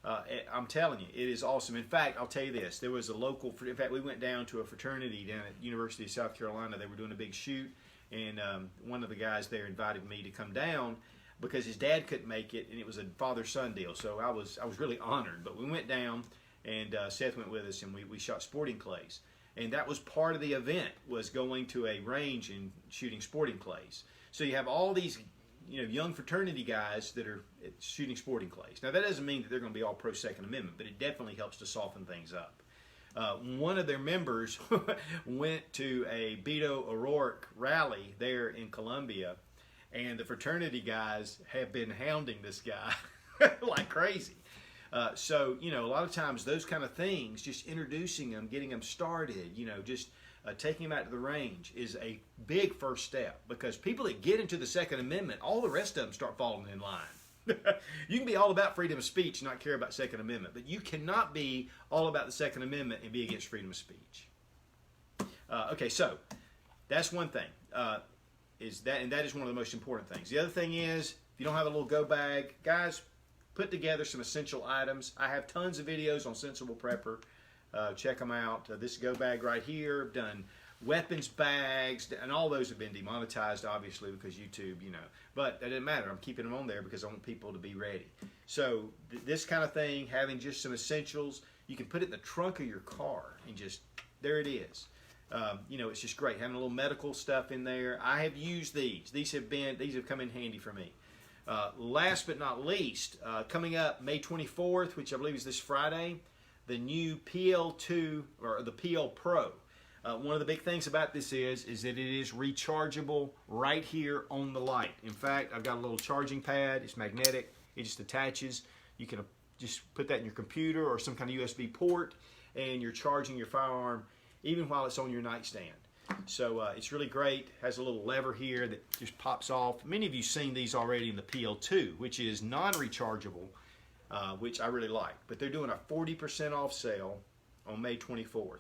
I'm telling you, it is awesome. In fact, I'll tell you this. There was a local, in fact, we went down to a fraternity down at University of South Carolina. They were doing a big shoot, and one of the guys there invited me to come down because his dad couldn't make it, and it was a father-son deal. So I was really honored. But we went down, and Seth went with us, and we shot sporting clays. And that was part of the event, was going to a range and shooting sporting clays. So you have all these young fraternity guys that are shooting sporting clays. Now, that doesn't mean that they're going to be all pro-Second Amendment, but it definitely helps to soften things up. One of their members went to a Beto O'Rourke rally there in Columbia, and the fraternity guys have been hounding this guy like crazy. So, a lot of times those kind of things, just introducing them, getting them started, just taking them out to the range is a big first step, because people that get into the Second Amendment, all the rest of them start falling in line. You can be all about freedom of speech and not care about Second Amendment, but you cannot be all about the Second Amendment and be against freedom of speech. Okay, so that's one thing. And that is one of the most important things. The other thing is, if you don't have a little go bag, guys, put together some essential items. I have tons of videos on Sensible Prepper. Check them out. This go bag right here, I've done weapons bags, and all those have been demonetized, obviously, because YouTube, But that doesn't matter. I'm keeping them on there because I want people to be ready. So this kind of thing, having just some essentials, you can put it in the trunk of your car and just, there it is. It's just great. Having a little medical stuff in there. I have used these. These have come in handy for me. Last but not least, coming up May 24th, which I believe is this Friday, the new PL2 or the PL Pro. One of the big things about this is that it is rechargeable right here on the light. In fact, I've got a little charging pad. It's magnetic. It just attaches. You can just put that in your computer or some kind of USB port, and you're charging your firearm even while it's on your nightstand. So it's really great. Has a little lever here that just pops off. Many of you have seen these already in the PL2, which is non-rechargeable, which I really like. But they're doing a 40% off sale on May 24th.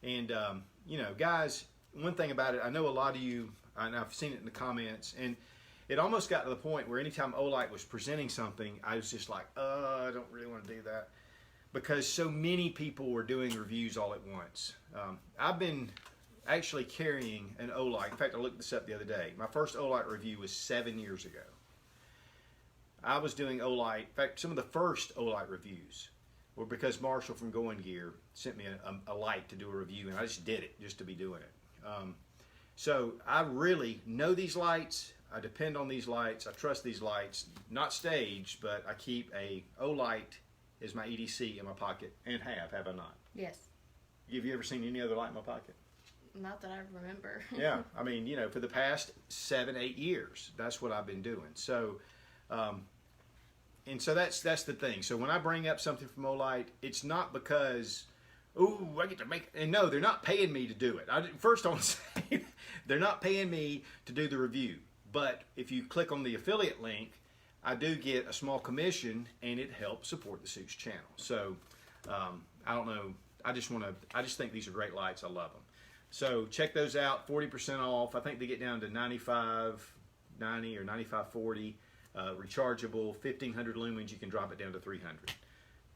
And, guys, one thing about it, I know a lot of you, and I've seen it in the comments, and it almost got to the point where anytime Olight was presenting something, I was just like, I don't really want to do that. Because so many people were doing reviews all at once. I've been actually carrying an Olight. In fact, I looked this up the other day. My first Olight review was 7 years ago. I was doing Olight. In fact, some of the first Olight reviews were because Marshall from Going Gear sent me a light to do a review, and I just did it just to be doing it. So I really know these lights. I depend on these lights. I trust these lights. Not staged, but I keep a Olight as my EDC in my pocket, and have I not? Yes. Have you ever seen any other light in my pocket? Not that I remember. Yeah, I mean, you know, for the past 7-8 years, that's what I've been doing. So, and so that's the thing. So when I bring up something from Olight, it's not because, ooh, I get to make, and no, they're not paying me to do it. First I want to say, they're not paying me to do the review. But if you click on the affiliate link, I do get a small commission, and it helps support the Suits channel. So I don't know. I just think these are great lights. I love them. So check those out. 40% off. I think they get down to 95.90 or 95.40. Rechargeable, 1500 lumens. You can drop it down to 300.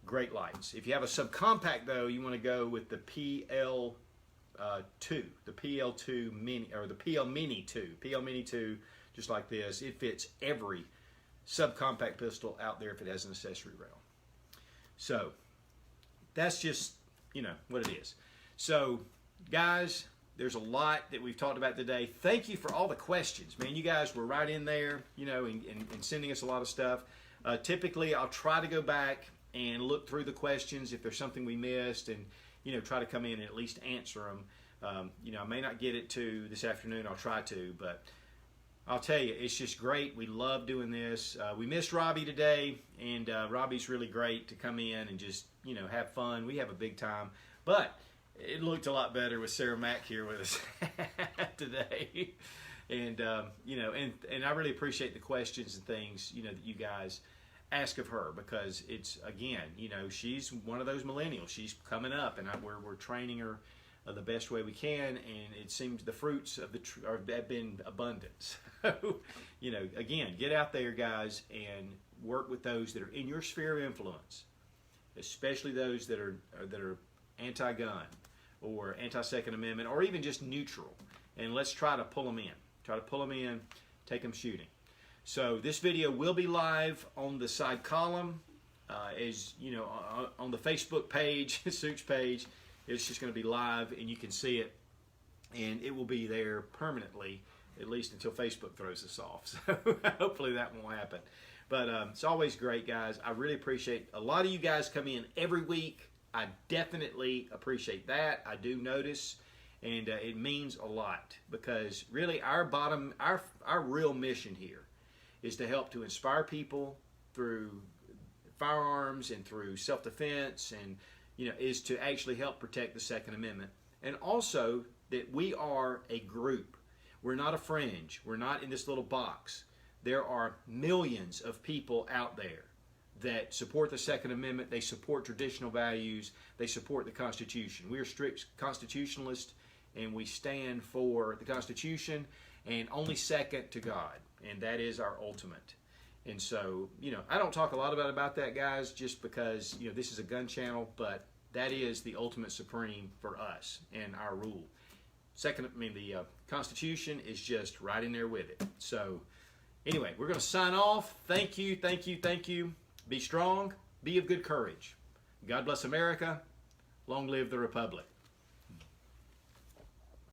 Great lights. If you have a subcompact though, you want to go with the PL2, the PL2 Mini, or the PL Mini 2. PL Mini 2, just like this. It fits every subcompact pistol out there if it has an accessory rail. So that's just, you know, what it is. So guys, there's a lot that we've talked about today. Thank you for all the questions, man. You guys were right in there, you know, and sending us a lot of stuff. Typically, I'll try to go back and look through the questions if there's something we missed, and you know, try to come in and at least answer them. You know, I may not get it to this afternoon. I'll try to, but I'll tell you, it's just great. We love doing this. We missed Robbie today, and Robbie's really great to come in and just, you know, have fun. We have a big time, but it looked a lot better with Sarah Mack here with us today. And, you know, and I really appreciate the questions and things, you know, that you guys ask of her, because it's, again, you know, she's one of those millennials. She's coming up, and we're training her the best way we can, and it seems the fruits of have been abundant. So, you know, again, get out there, guys, and work with those that are in your sphere of influence, especially those that are anti-gun or anti-Second Amendment, or even just neutral, and let's try to pull them in. Try to pull them in, take them shooting. So this video will be live on the side column, as you know, on the Facebook page, Suits page. It's just going to be live, and you can see it, and it will be there permanently, at least until Facebook throws us off. So hopefully that won't happen. But it's always great, guys. I really appreciate a lot of you guys come in every week. I definitely appreciate that. I do notice, and it means a lot, because really our real mission here is to help to inspire people through firearms and through self-defense, and you know, is to actually help protect the Second Amendment, and also that we are a group. We're not a fringe. We're not in this little box. There are millions of people out there that support the Second Amendment. They support traditional values. They support the Constitution. We are strict constitutionalists, and we stand for the Constitution, and only second to God, and that is our ultimate. And so, you know, I don't talk a lot about that, guys, just because, you know, this is a gun channel, but that is the ultimate supreme for us and our rule. The Constitution is just right in there with it. So, anyway, we're going to sign off. Thank you, thank you, thank you. Be strong. Be of good courage. God bless America. Long live the Republic.